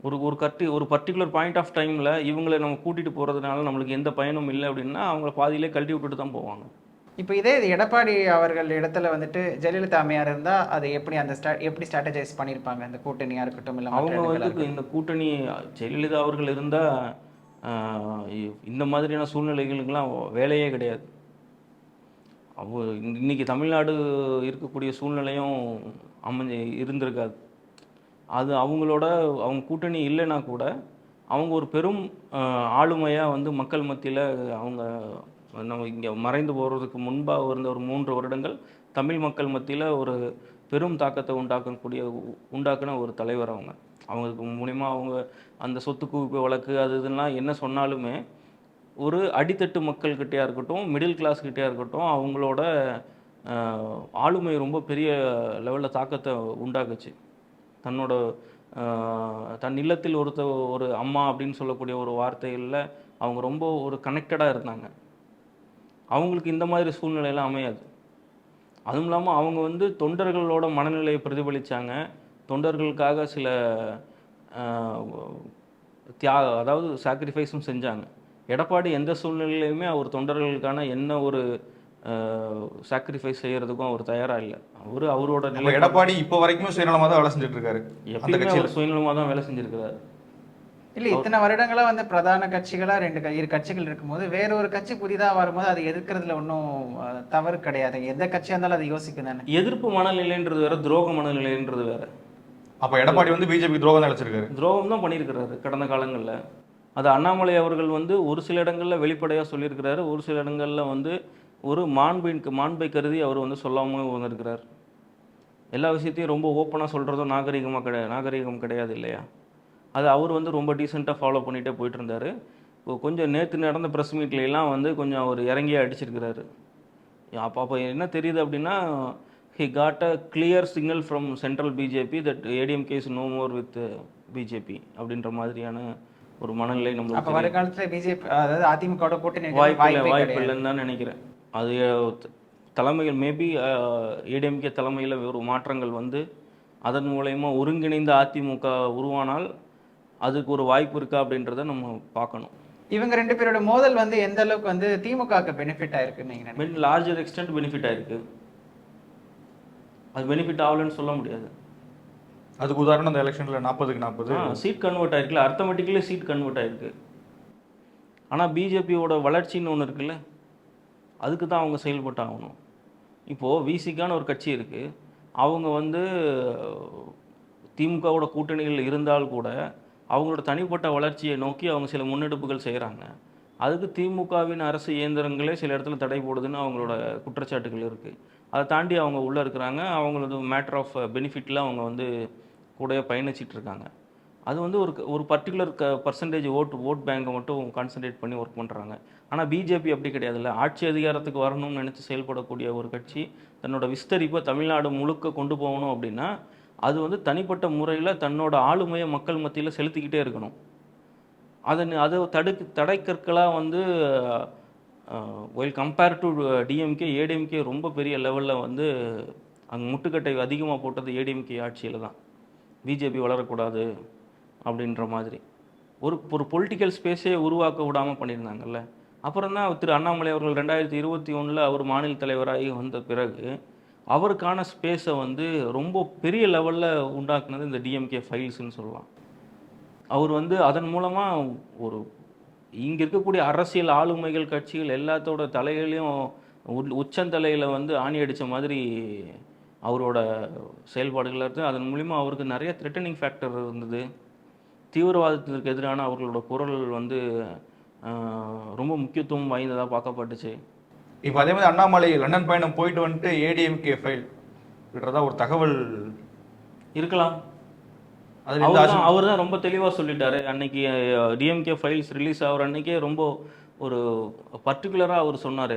ஒரு பர்டிகுலர் பாயிண்ட் ஆஃப் டைமில் இவங்களை நம்ம கூட்டிகிட்டு போகிறதுனால நம்மளுக்கு எந்த பயனும் இல்லை அப்படின்னா அவங்கள பாதியிலே கழட்டி விட்டுட்டு தான் போவாங்க. இப்போ இதே இது எடப்பாடி அவர்கள் இடத்துல வந்துட்டு ஜெயலலிதா அம்மையார் இருந்தால் அதை எப்படி எப்படி ஸ்ட்ராட்டஜைஸ் பண்ணியிருப்பாங்க இந்த கூட்டணியாக இருக்கட்டும் இல்லை அவங்க வந்து இந்த கூட்டணி ஜெயலலிதா அவர்கள் இருந்தால் இந்த மாதிரியான சூழ்நிலைகளுக்கெல்லாம் வேலையே கிடையாது. இன்னைக்கு தமிழ்நாடு இருக்கக்கூடிய சூழ்நிலையும் இருந்திருக்காது. அது அவங்க கூட்டணி இல்லைன்னா கூட அவங்க ஒரு பெரும் ஆளுமையாக வந்து மக்கள் மத்தியில் நம்ம இங்கே மறைந்து போகிறதுக்கு முன்பாக இருந்த ஒரு 3 வருடங்கள் தமிழ் மக்கள் மத்தியில் ஒரு பெரும் தாக்கத்தை உண்டாக்குன ஒரு தலைவர் அவங்களுக்கு மூலிமா அவங்க அந்த சொத்து குவிப்பு வழக்கு இதெல்லாம் என்ன சொன்னாலுமே ஒரு அடித்தட்டு மக்கள்கிட்டயா இருக்கட்டும், மிடில் கிளாஸ்கிட்டயா இருக்கட்டும், அவங்களோட ஆளுமை ரொம்ப பெரிய லெவலில் தாக்கத்தை உண்டாக்குச்சு. தன் இல்லத்தில் ஒரு அம்மா அப்படின்னு சொல்லக்கூடிய ஒரு வார்த்தைகளில் அவங்க ரொம்ப ஒரு கனெக்டடாக இருந்தாங்க. அவங்களுக்கு இந்த மாதிரி சூழ்நிலையெல்லாம் அமையாது. அதுவும் இல்லாமல் அவங்க வந்து தொண்டர்களோட மனநிலையை பிரதிபலித்தாங்க. தொண்டர்களுக்காக சில அதாவது சாக்ரிஃபைஸும் செஞ்சாங்க. எடப்பாடி எந்த சூழ்நிலையிலுமே அவர் தொண்டர்களுக்கான என்ன ஒரு சாக்ரிஃபைஸ் செய்யறதுக்கும் அவர் தயாராக இல்லை. அவரோட நிலை. எடப்பாடி இப்போ வரைக்கும் சுயநலமாக தான் வேலை செஞ்சுட்டு இருக்காரு. எப்பயுமே சுயநலமாக தான் வேலை செஞ்சிருக்கிறாரு. இல்லை, இத்தனை வருடங்களாக வந்து பிரதான கட்சிகளாக இரு கட்சிகள் இருக்கும்போது வேற ஒரு கட்சி புதிதாக வரும்போது அதை எதிர்க்கிறதுல ஒன்றும் தவறு கிடையாது. எந்த கட்சியாக இருந்தாலும் அதை யோசிக்கும் தானே. எதிர்ப்பு மனநிலைன்றது வேற, துரோக மனநிலைன்றது வேற. அப்போ எடப்பாடி வந்து பிஜேபி துரோகம் தான் அழைச்சிருக்காரு. துரோகம் தான் பண்ணியிருக்கிறாரு கடந்த காலங்களில். அது அண்ணாமலை அவர்கள் வந்து ஒரு சில இடங்களில் வெளிப்படையாக சொல்லியிருக்கிறாரு. ஒரு சில இடங்களில் வந்து ஒரு மாண்பை கருதி அவர் வந்து சொல்லாமல் வந்திருக்கிறார். எல்லா விஷயத்தையும் ரொம்ப ஓப்பனாக சொல்கிறதும் நாகரிகம் கிடையாது இல்லையா? அது அவர் வந்து ரொம்ப டீசெண்டாக ஃபாலோ பண்ணிகிட்டே போயிட்டு இருந்தார். கொஞ்சம் நேற்று நடந்த ப்ரெஸ் மீட்லாம் வந்து கொஞ்சம் அவர் இறங்கியே அடிச்சிருக்கிறாரு. அப்போ என்ன தெரியுது அப்படின்னா, he got a clear signal from central BJP that ADMK is no more with BJP அப்படின்ற மாதிரியான ஒரு மனநிலை நம்மளுக்கு. அப்போ வருங்காலத்தில் பிஜேபி அதாவது அதிமுக கூட்டணி வாய்ப்பு இல்லைன்னு தான் நினைக்கிறேன். அது தலைமைகள் மேபி ஏடிஎம்கே தலைமையில் ஒரு மாற்றங்கள் வந்து அதன் மூலயமா ஒருங்கிணைந்த அதிமுக உருவானால் அதுக்கு ஒரு வாய்ப்பு இருக்கா அப்படின்றத நம்ம பார்க்கணும். இவங்க 2 பேரோட மோதல் வந்து எந்த அளவுக்கு வந்து திமுகவுக்கு பெனிஃபிட் ஆயிருக்குன்னு நீங்க நினைக்கிறீங்க? லார்ஜர் எக்ஸ்டென்ட் பெனிஃபிட் ஆயிருக்கு. அது பெனிஃபிட் ஆகலன்னு சொல்ல முடியாது. அதுக்கு உதாரணம் அந்த எலெக்ஷனில் 40க்கு 40 சீட் கன்வெர்ட் ஆயிருக்குல்ல, அர்த்தமெட்டிக்கலி சீட் கன்வெர்ட் ஆயிருக்கு. ஆனால் பிஜேபியோட வளர்ச்சின்னு ஒன்று இருக்குல்ல, அதுக்கு தான் அவங்க செயல்பட்டு ஆகணும். இப்போது விசிக்கான ஒரு கட்சி இருக்குது. அவங்க வந்து திமுகவோட கூட்டணிகள் இருந்தால் கூட அவங்களோட தனிப்பட்ட வளர்ச்சியை நோக்கி அவங்க சில முன்னெடுப்புகள் செய்கிறாங்க. அதுக்கு திமுகவின் அரசு இயந்திரங்களே சில இடத்துல தடை போடுதுன்னு அவங்களோட குற்றச்சாட்டுகள் இருக்குது. அதை தாண்டி அவங்க உள்ளே இருக்கிறாங்க. அவங்களது மேட்டர் ஆஃப் பெனிஃபிட்டில் அவங்க வந்து கூட பயணிச்சிட்டு இருக்காங்க. அது வந்து ஒரு பர்டிகுலர் பர்சன்டேஜ் ஓட் பேங்கை மட்டும் கான்சன்ட்ரேட் பண்ணி ஒர்க் பண்ணுறாங்க. ஆனால் பிஜேபி அப்படி கிடையாதுல்ல. ஆட்சி அதிகாரத்துக்கு வரணும்னு நினச்சி செயல்படக்கூடிய ஒரு கட்சி தன்னோட விஸ்தரிப்பை தமிழ்நாடு முழுக்க கொண்டு போகணும் அப்படின்னா அது வந்து தனிப்பட்ட முறையில் தன்னோட ஆளுமையை மக்கள் மத்தியில் செலுத்திக்கிட்டே இருக்கணும். அதை தடைக்கற்களாக வந்து while compare to DMK, ADMK ரொம்ப பெரிய லெவலில் வந்து அங்கே முட்டுக்கட்டை அதிகமாக போட்டது ஏடிஎம்கே ஆட்சியில் தான். பிஜேபி வளரக்கூடாது அப்படின்ற மாதிரி ஒரு பொலிட்டிக்கல் ஸ்பேஸே உருவாக்க விடாமல் பண்ணியிருந்தாங்கல்ல. அப்புறம் தான் திரு அண்ணாமலை அவர்கள் 2021 அவர் மாநில தலைவராகி வந்த பிறகு அவருக்கான ஸ்பேஸை வந்து ரொம்ப பெரிய லெவலில் உண்டாக்குனது இந்த டிஎம்கே ஃபைல்ஸ்ன்னு சொல்லலாம். அவர் வந்து அதன் மூலமாக இங்கே இருக்கக்கூடிய அரசியல் ஆளுமைகள் கட்சிகள் எல்லாத்தோட தலைகளையும் உச்சந்தலையில் வந்து ஆணி அடித்த மாதிரி அவரோட செயல்பாடுகள் இருக்குது. அதன் மூலிமா அவருக்கு நிறைய த்ரெட்டனிங் ஃபேக்டர் இருந்தது. தீவிரவாதத்திற்கு எதிரான அவர்களோட குரல் வந்து ரொம்ப முக்கியத்துவம் வாய்ந்ததாக பார்க்கப்பட்டுச்சு. இப்போ அதே மாதிரி அண்ணாமலை லண்டன் பயணம் போயிட்டு வந்துட்டு ஏடிஎம்கே ஃபைல் விடுறதா ஒரு தகவல் இருக்கலாம். அவர் தான் ரொம்ப தெளிவாக சொல்லிட்டாரு. அன்னைக்கு டிஎம்கே ஃபைல்ஸ் ரிலீஸ் ஆகிற அன்னைக்கே ரொம்ப ஒரு பர்டிகுலராக அவர் சொன்னார்.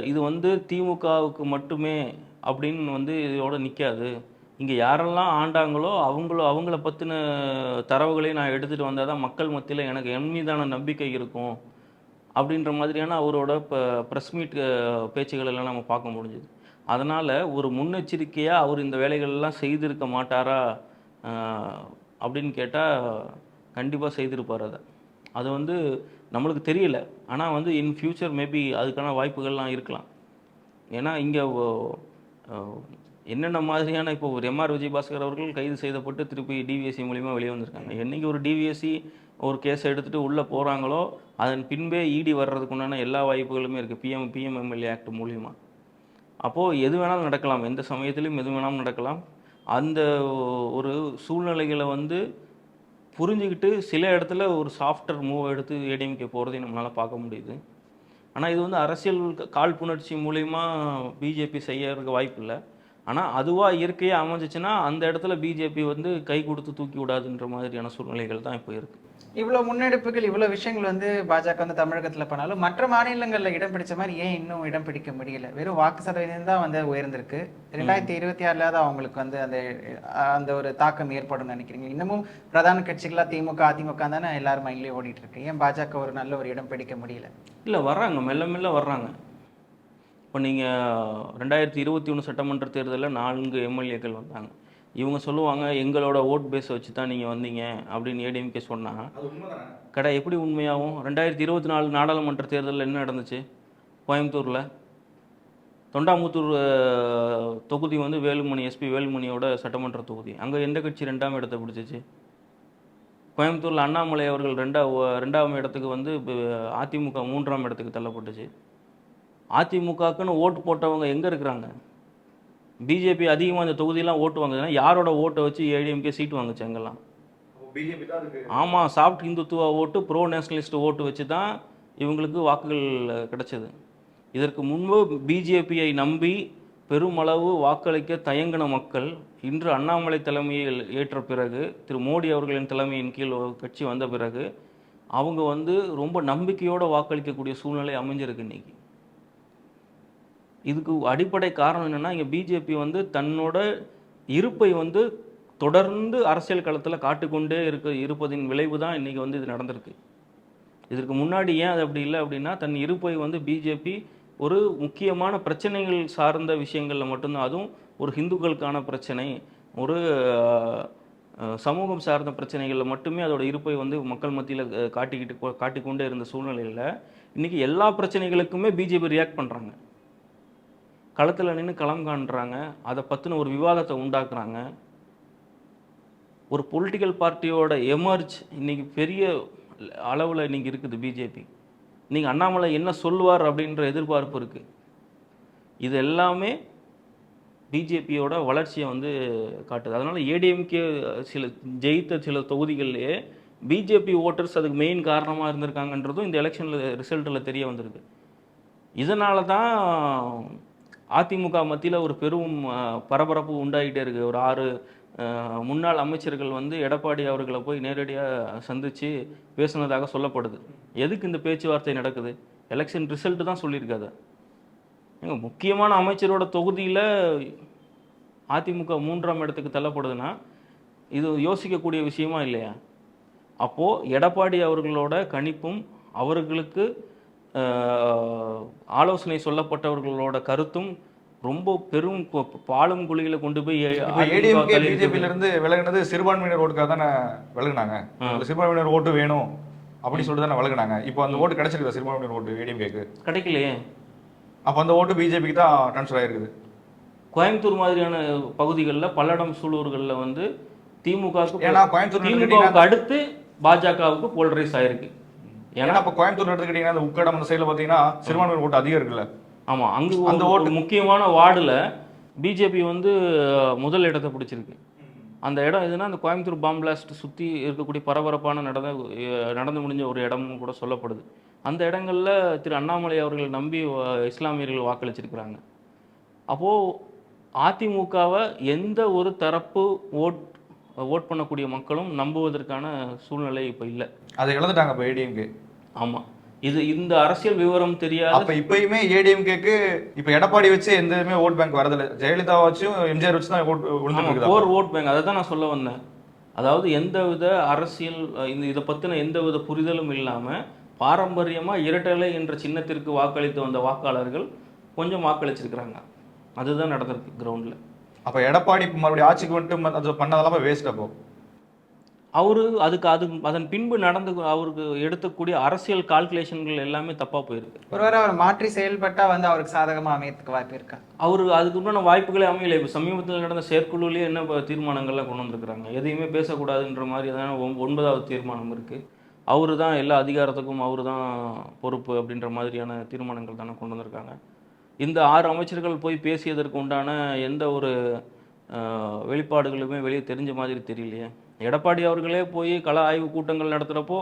இது வந்து திமுகவுக்கு மட்டுமே அப்படின்னு வந்து இதோட நிற்காது. இங்கே யாரெல்லாம் ஆண்டாங்களோ அவங்கள பற்றின தரவுகளையும் நான் எடுத்துகிட்டு வந்தால் தான் மக்கள் மத்தியில் எனக்கு என் மீதான நம்பிக்கை இருக்கும் அப்படின்ற மாதிரியான அவரோட இப்போ ப்ரெஸ் மீட் பேச்சுகள் எல்லாம் நம்ம பார்க்க முடிஞ்சுது. அதனால் ஒரு முன்னெச்சரிக்கையாக அவர் இந்த வேலைகள்லாம் செய்திருக்க மாட்டாரா அப்படின்னு கேட்டால் கண்டிப்பாக செய்திருப்பார். அது வந்து நம்மளுக்கு தெரியல. ஆனால் வந்து இன் ஃப்யூச்சர் மேபி அதுக்கான வாய்ப்புகள்லாம் இருக்கலாம். ஏன்னா இங்கே என்னென்ன மாதிரியான இப்போ ஒரு எம்ஆர் விஜயபாஸ்கர் அவர்கள் கைது செய்யப்பட்டு திருப்பி டிவிஎஸ்சி மூலிமா வெளியே வந்திருக்காங்க. என்றைக்கு ஒரு டிவிஎஸ்சி ஒரு கேஸை எடுத்துகிட்டு உள்ளே போகிறாங்களோ அதன் பின்பே இடி வர்றதுக்கு உண்டான எல்லா வாய்ப்புகளுமே இருக்குது பிஎம்எம்எல்ஏ ஆக்ட் மூலிமா. அப்போது எது வேணாலும் நடக்கலாம், எந்த சமயத்திலையும் எது வேணாலும் நடக்கலாம். அந்த ஒரு சூழ்நிலைகளை வந்து புரிஞ்சுக்கிட்டு சில இடத்துல ஒரு சாஃப்ட்வேர் மூவ் எடுத்து ஏடிஎம்கே போகிறதையும் நம்மளால் பார்க்க முடியுது. ஆனால் இது வந்து அரசியல் காழ்ப்புணர்ச்சி மூலிமா பிஜேபி செய்யறதுக்கு வாய்ப்பு இல்லை. ஆனால் அதுவாக இயற்கையாக அமைஞ்சிச்சுன்னா அந்த இடத்துல பிஜேபி வந்து கை கொடுத்து தூக்கி விடாதுன்ற மாதிரியான சூழ்நிலைகள் தான் இப்போ இருக்குது. இவ்வளோ முன்னெடுப்புகள், இவ்வளோ விஷயங்கள் வந்து பாஜக வந்து தமிழகத்தில் பண்ணாலும் மற்ற மாநிலங்களில் இடம் பிடிச்ச மாதிரி ஏன் இன்னும் இடம் பிடிக்க முடியல? வெறும் வாக்கு சதவீதம் தான் வந்து உயர்ந்திருக்கு. 2026 அவங்களுக்கு வந்து அந்த ஒரு தாக்கம் ஏற்படும் நினைக்கிறீங்க? இன்னமும் பிரதான கட்சிகளாக திமுக அதிமுக தானே எல்லாரும் மைண்ட்லேயே ஓடிட்டு இருக்கு. ஏன் பாஜக ஒரு நல்ல ஒரு இடம் பிடிக்க முடியல? இல்லை, வர்றாங்க, மெல்ல மெல்ல வர்றாங்க. இப்போ நீங்கள் 2021 சட்டமன்ற தேர்தலில் 4 எம்எல்ஏக்கள் வந்தாங்க. இவங்க சொல்லுவாங்க எங்களோட ஓட் பேஸை வச்சு தான் நீங்கள் வந்தீங்க அப்படின்னு ஏடிஎம்கே சொன்னாங்க. எப்படி உண்மையாகும்? 2024 நாடாளுமன்ற தேர்தலில் என்ன நடந்துச்சு? கோயம்புத்தூரில் தொண்டாமுத்தூர் தொகுதி வந்து எஸ்பி வேலுமணியோட சட்டமன்ற தொகுதி. அங்கே எந்த கட்சி 2ஆம் இடத்தை பிடிச்சிச்சு? கோயம்புத்தூரில் அண்ணாமலை அவர்கள் 2ஆம் இடத்துக்கு வந்து அதிமுக 3ஆம் இடத்துக்கு தள்ளப்பட்டுச்சு. அதிமுகக்குன்னு ஓட்டு போட்டவங்க எங்கே இருக்கிறாங்க? பிஜேபி அதிகமாக இந்த தொகுதியெல்லாம் ஓட்டு வாங்குதுன்னா யாரோட ஓட்டை வச்சு ஏடிஎம்கே சீட்டு வாங்குச்சு அங்கெல்லாம்? ஆமாம், சாஃப்ட் இந்துத்துவா ஓட்டு, ப்ரோ நேஷனலிஸ்ட் ஓட்டு வச்சு தான் இவங்களுக்கு வாக்குகள் கிடைச்சது. இதற்கு முன்பு பிஜேபியை நம்பி பெருமளவு வாக்களிக்க தயங்கின மக்கள் இன்று அண்ணாமலை தலைமையில் ஏற்ற பிறகு, திரு மோடி அவர்களின் தலைமையின் கீழ் கட்சி வந்த பிறகு அவங்க வந்து ரொம்ப நம்பிக்கையோடு வாக்களிக்கக்கூடிய சூழ்நிலை அமைஞ்சிருக்கு இன்றைக்கி. இதுக்கு அடிப்படை காரணம் என்னென்னா, இங்கே பிஜேபி வந்து தன்னோட இருப்பை வந்து தொடர்ந்து அரசியல் களத்தில் காட்டிக்கொண்டே இருப்பதின் விளைவு தான் இன்றைக்கி வந்து இது நடந்திருக்கு. இதற்கு முன்னாடி ஏன் அது அப்படி இல்லை அப்படின்னா, தன் இருப்பை வந்து பிஜேபி ஒரு முக்கியமான பிரச்சனைகள் சார்ந்த விஷயங்களில் மட்டும்தான், அதுவும் ஒரு ஹிந்துக்களுக்கான பிரச்சனை, ஒரு சமூகம் சார்ந்த பிரச்சனைகளில் மட்டுமே அதோட இருப்பை வந்து மக்கள் மத்தியில் காட்டிக்கொண்டே இருந்த சூழ்நிலையில் இன்றைக்கி எல்லா பிரச்சனைகளுக்குமே பிஜேபி ரியாக்ட் பண்ணுறாங்க. களத்தில் நின்று களம் காண்றாங்க, அதை பற்றின ஒரு விவாதத்தை உண்டாக்குறாங்க. ஒரு பொலிட்டிக்கல் பார்ட்டியோட எமர்ஜ் இன்றைக்கி பெரிய அளவில் இன்றைக்கி இருக்குது பிஜேபி. நீங்கள் அண்ணாமலை என்ன சொல்லுவார் அப்படின்ற எதிர்பார்ப்பு இருக்குது. இது எல்லாமே பிஜேபியோட வளர்ச்சியை வந்து காட்டுது. அதனால் ஏடிஎம்கே ஜெயித்த சில தொகுதிகளிலே பிஜேபி ஓட்டர்ஸ் அதுக்கு மெயின் காரணமாக இருந்திருக்காங்கன்றதும் இந்த எலெக்ஷனில் ரிசல்ட்டில் தெரிய வந்திருக்கு. இதனால தான் அதிமுக மத்தியில் ஒரு பெரும் பரபரப்பு உண்டாகிட்டே இருக்குது. ஒரு 6 முன்னாள் அமைச்சர்கள் வந்து எடப்பாடி அவர்களை போய் நேரடியாக சந்தித்து பேசுனதாக சொல்லப்படுது. எதுக்கு இந்த பேச்சுவார்த்தை நடக்குது? எலெக்ஷன் ரிசல்ட்டு தான் சொல்லியிருக்காது. முக்கியமான அமைச்சரோட தொகுதியில் அதிமுக 3ஆம் இடத்துக்கு தள்ளப்படுதுன்னா இது யோசிக்கக்கூடிய விஷயமா இல்லையா? அப்போது எடப்பாடி அவர்களோட கணிப்பும் அவர்களுக்கு ஆலோசனை சொல்லப்பட்டவர்களோட கருத்தும் ரொம்ப பெரும் பாலும் குழியில கொண்டு போய் ஏடிஎம்கே பிஜேபியில இருந்து விலகினது சிறுபான்மையினர் ஓட்டுக்காக தானே விலகினாங்க. சிறுபான்மையினர் ஓட்டு வேணும் அப்படின்னு சொல்லிட்டு தானே விலகினாங்க. இப்போ அந்த ஓட்டு கிடைச்சிருக்கா? சிறுபான்மையினர் ஓட்டு ஏடிஎம்கேக்கு கிடைக்கலையே. அப்போ அந்த ஓட்டு பிஜேபிக்கு தான் ட்ரான்ஸ்ஃபர் ஆயிருக்குது. கோயம்புத்தூர் மாதிரியான பகுதிகளில் பல்லடம் சூலூர்களில் வந்து திமுகவுக்கு அடுத்து பாஜகவுக்கு போல்ரைஸ் ஆயிருக்கு. ஏன்னா இப்போ கோயம்புத்தூர் எடுத்துக்கிட்டீங்கன்னா அந்த உக்கடம் அந்த சைடில் பார்த்தீங்கன்னா சிறுபான்மையினர் ஓட்டு அதிகம் இருக்குல்ல. ஆமாம், அங்கே அந்த ஓட்டு முக்கியமான வார்டில் பிஜேபி வந்து முதல் இடத்தை பிடிச்சிருக்கு. அந்த இடம் எதுனா அந்த கோயம்புத்தூர் பாம் பிளாஸ்ட் சுற்றி இருக்கக்கூடிய பரபரப்பான நடந்து முடிஞ்ச ஒரு இடமும் கூட சொல்லப்படுது. அந்த இடங்களில் திரு அண்ணாமலை அவர்கள் நம்பி இஸ்லாமியர்கள் வாக்களிச்சிருக்கிறாங்க. அப்போது அதிமுகவை எந்த ஒரு தரப்பு ஓட் பண்ணக்கூடிய மக்களும் நம்புவதற்கான சூழ்நிலை இப்போ இல்லை. அதை இழந்துட்டாங்க இப்போ ஏடிஎம்கே. ஆமாம், இந்த அரசியல் விவரம் தெரியாத அப்ப இப்பயுமே ஏடிஎம்கேக்கு இப்ப எடப்பாடி வச்சு எந்த இதுமே ஓட் பேங்க் வரதில்ல, ஜெயலலிதா வச்சும் எம்ஜிஆர் வச்சு தான் ஓட் விழுந்துட்டு இருக்குது. கோர் ஓட் பேங்க், அதை தான் நான் சொல்ல வந்தேன். அதாவது எந்தவித அரசியல் இதை பற்றின எந்தவித புரிதலும் இல்லாமல் பாரம்பரியமாக இரட்டலை என்ற சின்னத்திற்கு வாக்களித்து வந்த வாக்காளர்கள் கொஞ்சம் வாக்களிச்சிருக்கிறாங்க. அதுதான் நடந்திருக்கு கிரவுண்டில். அப்ப எடப்பாடி மறுபடியும் ஆட்சிக்கு வந்துட்டு அது பண்ணதெல்லாம் வேஸ்ட். அப்போ அதன் பின்பு அவருக்கு எடுக்கக்கூடிய அரசியல் கால்குலேஷன்கள் எல்லாமே தப்பாக போயிருக்கு. ஒருவேளை அவர் மாற்றி செயல்பட்டா வந்து அவருக்கு சாதகமாக அமையத்துக்கு வாய்ப்பு இருக்கா? அதுக்கு உண்டான வாய்ப்புகளே அமையலை. இப்போ சமீபத்தில் நடந்த செயற்குழுலேயே என்ன தீர்மானங்கள்லாம் கொண்டு வந்திருக்கிறாங்க, எதையுமே பேசக்கூடாதுன்ற மாதிரி தானே 9வது தீர்மானம் இருக்குது. அவர் தான் எல்லா அதிகாரத்துக்கும் அவர் தான் பொறுப்பு அப்படின்ற மாதிரியான தீர்மானங்கள் தானே கொண்டு வந்திருக்காங்க. இந்த 6 அமைச்சர்கள் போய் பேசியதற்கு உண்டான எந்த ஒரு வெளிப்பாடுகளுமே வெளியே தெரிஞ்ச மாதிரி தெரியலையே. எடப்பாடி அவர்களே போய் கள ஆய்வு கூட்டங்கள் நடத்துகிறப்போ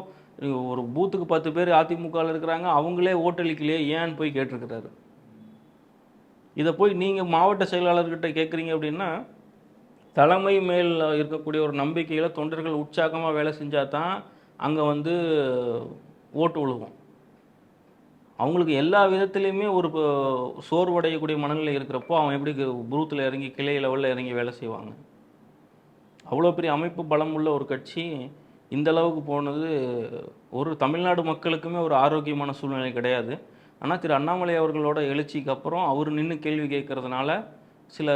ஒரு பூத்துக்கு 10 பேர் அதிமுகவில் இருக்கிறாங்க, அவங்களே ஓட்டளிக்கலையே ஏன்னு போய் கேட்டிருக்கிறாரு. இதை போய் நீங்கள் மாவட்ட செயலாளர்கிட்ட கேட்குறீங்க அப்படின்னா தலைமை மேல் இருக்கக்கூடிய ஒரு நம்பிக்கையில் தொண்டர்கள் உற்சாகமாக வேலை செஞ்சால் தான் அங்கே வந்து ஓட்டு விழுவோம். அவங்களுக்கு எல்லா விதத்துலேயுமே ஒரு சோர்வடையக்கூடிய மனநிலை இருக்கிறப்போ அவன் எப்படி பூத்தில் இறங்கி கிளை லெவலில் இறங்கி வேலை செய்வாங்க? அவ்வளோ பெரிய அமைப்பு பலம் உள்ள ஒரு கட்சி இந்த அளவுக்கு போனது ஒரு தமிழ்நாடு மக்களுக்குமே ஒரு ஆரோக்கியமான சூழ்நிலை கிடையாது. ஆனால் திரு அண்ணாமலை அவர்களோட எழுச்சிக்கு அப்புறம் அவர் நின்று கேள்வி கேட்கறதுனால சில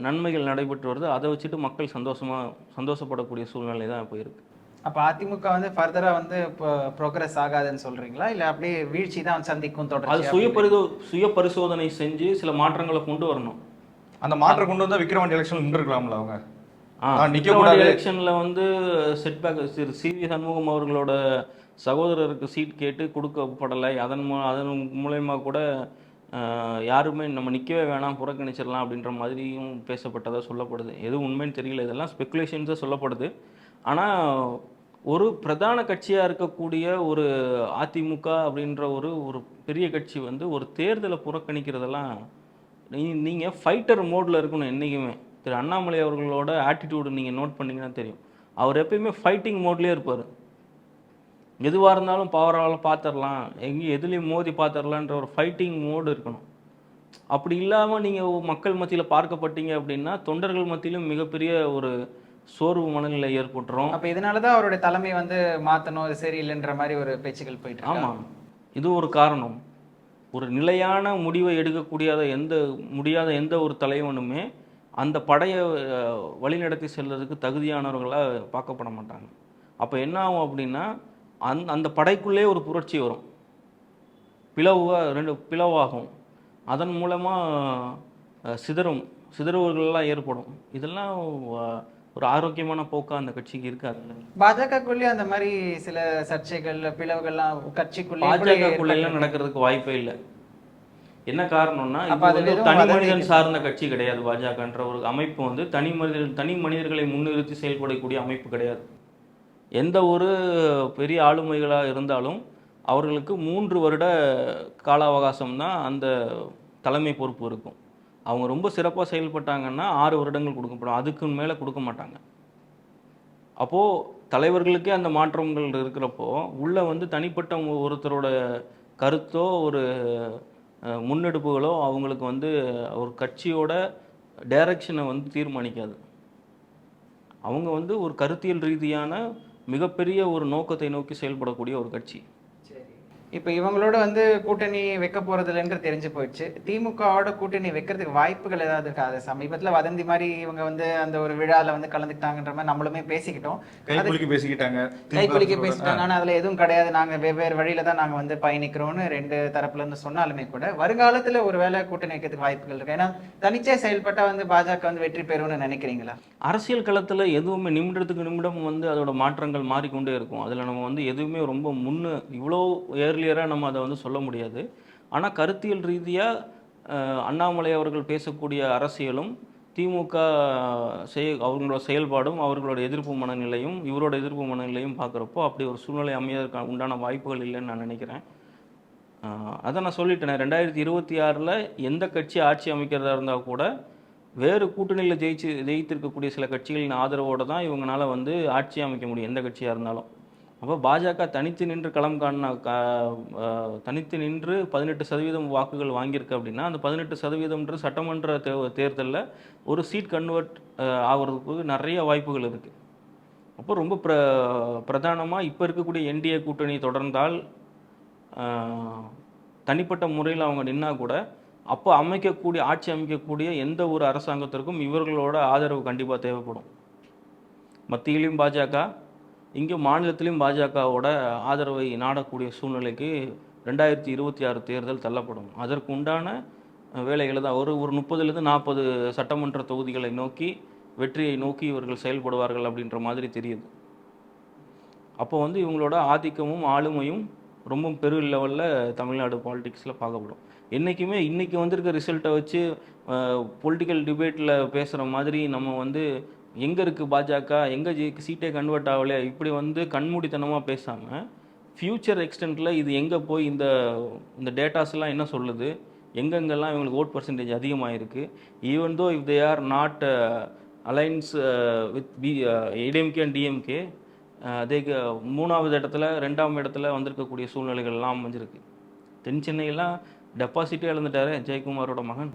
நன்மைகள் நடைபெற்று வருது. அதை வச்சுட்டு மக்கள் சந்தோஷப்படக்கூடிய சூழ்நிலை தான் இப்போ இருக்குது. அப்போ அதிமுக வந்து ஃபர்தராக வந்து இப்போ ப்ரோக்ரஸ் ஆகாதுன்னு சொல்கிறீங்களா, இல்லை அப்படியே வீழ்ச்சி தான் சந்திக்கும் தொடர்ச்சி? அது சுய பரிசோதனை செஞ்சு சில மாற்றங்களை கொண்டு வரணும். அந்த மாற்றம் கொண்டு வந்தால் விக்ரவாண்டி எலெக்ஷன் நின்றுக்கலாம்ல அவங்க. எலெக்ஷனில் வந்து செட்பேக் சிவி சண்முகம் அவர்களோட சகோதரருக்கு சீட் கேட்டு கொடுக்கப்படலை. அதன் மூலயமா கூட யாருமே நம்ம நிற்கவே வேணாம், புறக்கணிச்சிடலாம் அப்படின்ற மாதிரியும் பேசப்பட்டதாக சொல்லப்படுது. எதுவும் உண்மைன்னு தெரியல, இதெல்லாம் ஸ்பெக்குலேஷன்ஸாக சொல்லப்படுது. ஆனால் ஒரு பிரதான கட்சியாக இருக்கக்கூடிய ஒரு அதிமுக அப்படின்ற ஒரு பெரிய கட்சி வந்து ஒரு தேர்தலை புறக்கணிக்கிறதெல்லாம் நீங்கள் ஃபைட்டர் மோடில் இருக்கணும் என்றைக்குமே. திரு அண்ணாமலை அவர்களோட ஆட்டிடியூடு நீங்கள் நோட் பண்ணிங்கன்னா தெரியும். அவர் எப்பயுமே ஃபைட்டிங் மோட்லேயே இருப்பார். எதுவாக இருந்தாலும் பவரால் பார்த்துடலாம், எங்கேயும் எதுலேயும் மோதி பார்த்துடலான்ற ஒரு ஃபைட்டிங் மோடு இருக்கணும். அப்படி இல்லாமல் நீங்கள் மக்கள் மத்தியில் பார்க்கப்பட்டீங்க அப்படின்னா தொண்டர்கள் மத்தியிலும் மிகப்பெரிய ஒரு சோர்வு மனநிலை ஏற்பட்டுரும். அப்போ இதனால தான் அவருடைய தலைமை வந்து மாற்றணும், இது சரியில்லைன்ற மாதிரி ஒரு பேச்சுகள் போயிட்டு. ஆமாம், இது ஒரு காரணம். ஒரு நிலையான முடிவை முடியாத எந்த ஒரு தலைவனுமே அந்த படையை வழிநடத்தி செல்வதற்கு தகுதியானவர்களாக பார்க்கப்பட மாட்டாங்க. அப்போ என்ன ஆகும் அப்படின்னா அந்த படைக்குள்ளே ஒரு புரட்சி வரும், பிளவாகும். அதன் மூலமாக சிதறுவர்கள்லாம் ஏற்படும். இதெல்லாம் ஒரு ஆரோக்கியமான போக்கா அந்த கட்சிக்கு இருக்காது. பாஜகக்குள்ளே அந்த மாதிரி சில சர்ச்சைகள் பிளவுகள்லாம் பாஜகக்குள்ளெல்லாம் நடக்கிறதுக்கு வாய்ப்பே இல்லை. என்ன காரணம்னா இது தனி மனிதன் சார்ந்த கட்சி கிடையாது. பாஜகன்ற ஒரு அமைப்பு வந்து தனி மனிதர்களை முன்னிறுத்தி செயல்படக்கூடிய அமைப்பு கிடையாது. எந்த ஒரு பெரிய ஆளுமைகளாக இருந்தாலும் அவர்களுக்கு 3 வருட கால அவகாசம் தான் அந்த தலைமை பொறுப்பு இருக்கும். அவங்க ரொம்ப சிறப்பாக செயல்பட்டாங்கன்னா 6 வருடங்கள் கொடுக்கப்படும், அதுக்கு மேலே கொடுக்க மாட்டாங்க. அப்போது தலைவர்களுக்கே அந்த மாற்றங்கள் இருக்கிறப்போ உள்ளே வந்து தனிப்பட்ட ஒருத்தரோட கருத்தோ ஒரு முன்னெடுப்புகளோ அவங்களுக்கு வந்து ஒரு கட்சியோட டைரக்ஷனை வந்து தீர்மானிக்காது. அவங்க வந்து ஒரு கருத்தியல் ரீதியான மிகப்பெரிய ஒரு நோக்கத்தை நோக்கி செயல்படக்கூடிய ஒரு கட்சி. இப்போ இவங்களோட வந்து கூட்டணி வைக்க போறதில்லைன்ற தெரிஞ்சு போயிடுச்சு. திமுகவோட கூட்டணி வைக்கிறதுக்கு வாய்ப்புகள் ஏதாவது இருக்கா? அது சமீபத்தில் வதந்தி மாதிரி இவங்க வந்து அந்த ஒரு விழாவில் வந்து கலந்துக்கிட்டாங்கன்ற மாதிரி நம்மளுமே பேசிக்கிட்டோம். கைக்குலுக்கி பேசிட்டாங்க. ஆனால் அதில் எதுவும் கிடையாது, நாங்கள் வெவ்வேறு வழியில தான் நாங்கள் வந்து பயணிக்கிறோம்னு 2 தரப்புல இருந்து சொன்னாலுமே கூட வருங்காலத்தில் ஒரு வேளை கூட்டணி வைக்கிறதுக்கு வாய்ப்புகள் இருக்கு. ஏன்னா தனிச்சே செயல்பட்டா வந்து பாஜக வந்து வெற்றி பெறும்னு நினைக்கிறீங்களா? அரசியல் களத்தில் எதுவுமே நிமிடத்துக்கு நிமிடம் வந்து அதோட மாற்றங்கள் மாறிக்கொண்டே இருக்கும். அதில் நம்ம வந்து எதுவுமே ரொம்ப இவ்வளோ கிளியராக நம்ம அதை வந்து சொல்ல முடியாது. ஆனால் கருத்தியல் ரீதியாக அண்ணாமலை அவர்கள் பேசக்கூடிய அரசியலும் திமுக அவங்களோட செயல்பாடும் அவர்களோட எதிர்ப்பு மனநிலையும் இவரோட எதிர்ப்பு மனநிலையும் பார்க்குறப்போ அப்படி ஒரு சூழ்நிலை அமையறதுக்கு உண்டான வாய்ப்புகள் இல்லைன்னு நான் நினைக்கிறேன். அதை நான் சொல்லிட்டேன். 2026 எந்த கட்சி ஆட்சி அமைக்கிறதா இருந்தால் கூட வேறு கூட்டணியில் ஜெயித்திருக்கக்கூடிய சில கட்சிகளின் ஆதரவோடு தான் இவங்களால வந்து ஆட்சி அமைக்க முடியும், எந்த கட்சியாக இருந்தாலும். அப்போ பாஜக தனித்து நின்று களம் காண தனித்து நின்று 18% வாக்குகள் வாங்கியிருக்கு அப்படின்னா அந்த 18% சட்டமன்ற தேர்தலில் ஒரு சீட் கன்வெர்ட் ஆகிறதுக்கு நிறைய வாய்ப்புகள் இருக்குது. அப்போ ரொம்ப பிரதானமாக இப்போ இருக்கக்கூடிய என்டிஏ கூட்டணி தொடர்ந்தால் தனிப்பட்ட முறையில் அவங்க நின்னா கூட அப்போ ஆட்சி அமைக்கக்கூடிய எந்த ஒரு அரசாங்கத்திற்கும் இவர்களோட ஆதரவு கண்டிப்பாக தேவைப்படும். மத்தியிலையும் பாஜக, இங்கே மாநிலத்திலையும் பாஜகவோட ஆதரவை நாடக்கூடிய சூழ்நிலைக்கு 2026 தேர்தல் தள்ளப்படும். அதற்கு உண்டான வேலைகளை தான் ஒரு 30லேருந்து 40 சட்டமன்ற தொகுதிகளை நோக்கி வெற்றியை நோக்கி இவர்கள் செயல்படுவார்கள் அப்படின்ற மாதிரி தெரியுது. அப்போ வந்து இவங்களோட ஆதிக்கமும் ஆளுமையும் ரொம்ப பெரு லெவலில் தமிழ்நாடு பாலிடிக்ஸில் பார்க்கப்படும். என்றைக்குமே இன்றைக்கி வந்திருக்க ரிசல்ட்டை வச்சு பொலிட்டிக்கல் டிபேட்டில் பேசுகிற மாதிரி நம்ம வந்து எங்கே இருக்குது பாஜக, எங்கே சீட்டே கன்வெர்ட் ஆகலையா, இப்படி வந்து கண்மூடித்தனமாக பேசாமல் ஃப்யூச்சர் எக்ஸ்டென்ட்டில் இது எங்கே போய் இந்த டேட்டாஸ்லாம் என்ன சொல்லுது, எங்கெங்கெல்லாம் இவங்களுக்கு ஓட் பர்சன்டேஜ் அதிகமாக இருக்குது, even though if they are not alliance with ADMK and DMK, அதே 3வது இடத்துல 2ஆம் இடத்துல வந்திருக்கக்கூடிய சூழ்நிலைகள்லாம் அமைஞ்சிருக்கு. தென் சென்னையெல்லாம் டெபாசிட்டே இழந்துட்டாரு ஜெயக்குமாரோட மகன்.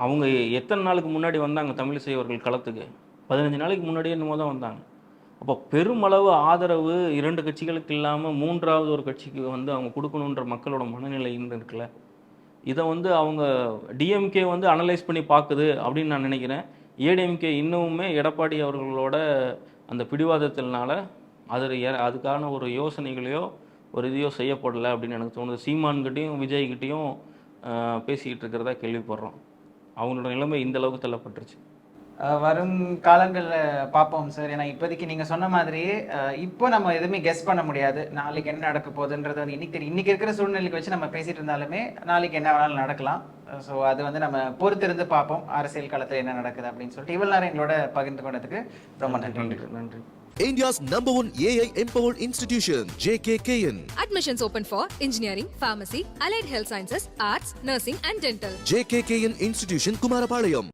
அவங்க எத்தனை நாளுக்கு முன்னாடி வந்தாங்க தமிழிசை அவர்கள் களத்துக்கு? 15 நாளைக்கு முன்னாடியே என்னமோ தான் வந்தாங்க. அப்போ பெருமளவு ஆதரவு 2 கட்சிகளுக்கு இல்லாமல் 3வது ஒரு கட்சிக்கு வந்து அவங்க கொடுக்கணுன்ற மக்களோட மனநிலை இருக்குல்ல, இதை வந்து அவங்க டிஎம்கே வந்து அனலைஸ் பண்ணி பார்க்குது அப்படின்னு நான் நினைக்கிறேன். ஏடிஎம்கே இன்னுமே எடப்பாடி அவர்களோட அந்த பிடிவாதத்தினால அதுக்கான ஒரு யோசனைகளையோ ஒரு இதையோ செய்யப்படலை அப்படின்னு எனக்கு தோணுது. சீமான்கிட்டையும் விஜய்கிட்டையும் பேசிக்கிட்டு இருக்கிறதா கேள்விப்படுறோம். அவங்களோட நிலைமை இந்த அளவுக்கு தள்ளப்பட்டுருச்சு. வரும் காலங்களில் பார்ப்போம் சார். ஏன்னா இப்போதைக்கு நீங்கள் சொன்ன மாதிரியே இப்போ நம்ம எதுவுமே கெஸ் பண்ண முடியாது. நாளைக்கு என்ன நடக்க போகுதுன்றது வந்து இன்னைக்கு இருக்கிற சூழ்நிலைக்கு வச்சு நம்ம பேசிட்டு இருந்தாலுமே நாளைக்கு என்ன வேணாலும் நடக்கலாம். ஸோ அது வந்து நம்ம பொறுத்திருந்து பார்ப்போம் அரசியல் காலத்தில் என்ன நடக்குது அப்படின்னு சொல்லிட்டு. இவ்வளவு நேரம் எங்களோட பகிர்ந்து கொண்டதுக்கு ரொம்ப நன்றி. India's #1 AI empowered institution, JKKN. Admissions open for engineering, pharmacy, allied health sciences, arts, nursing and dental. JKKN Institution, Kumarapalayam.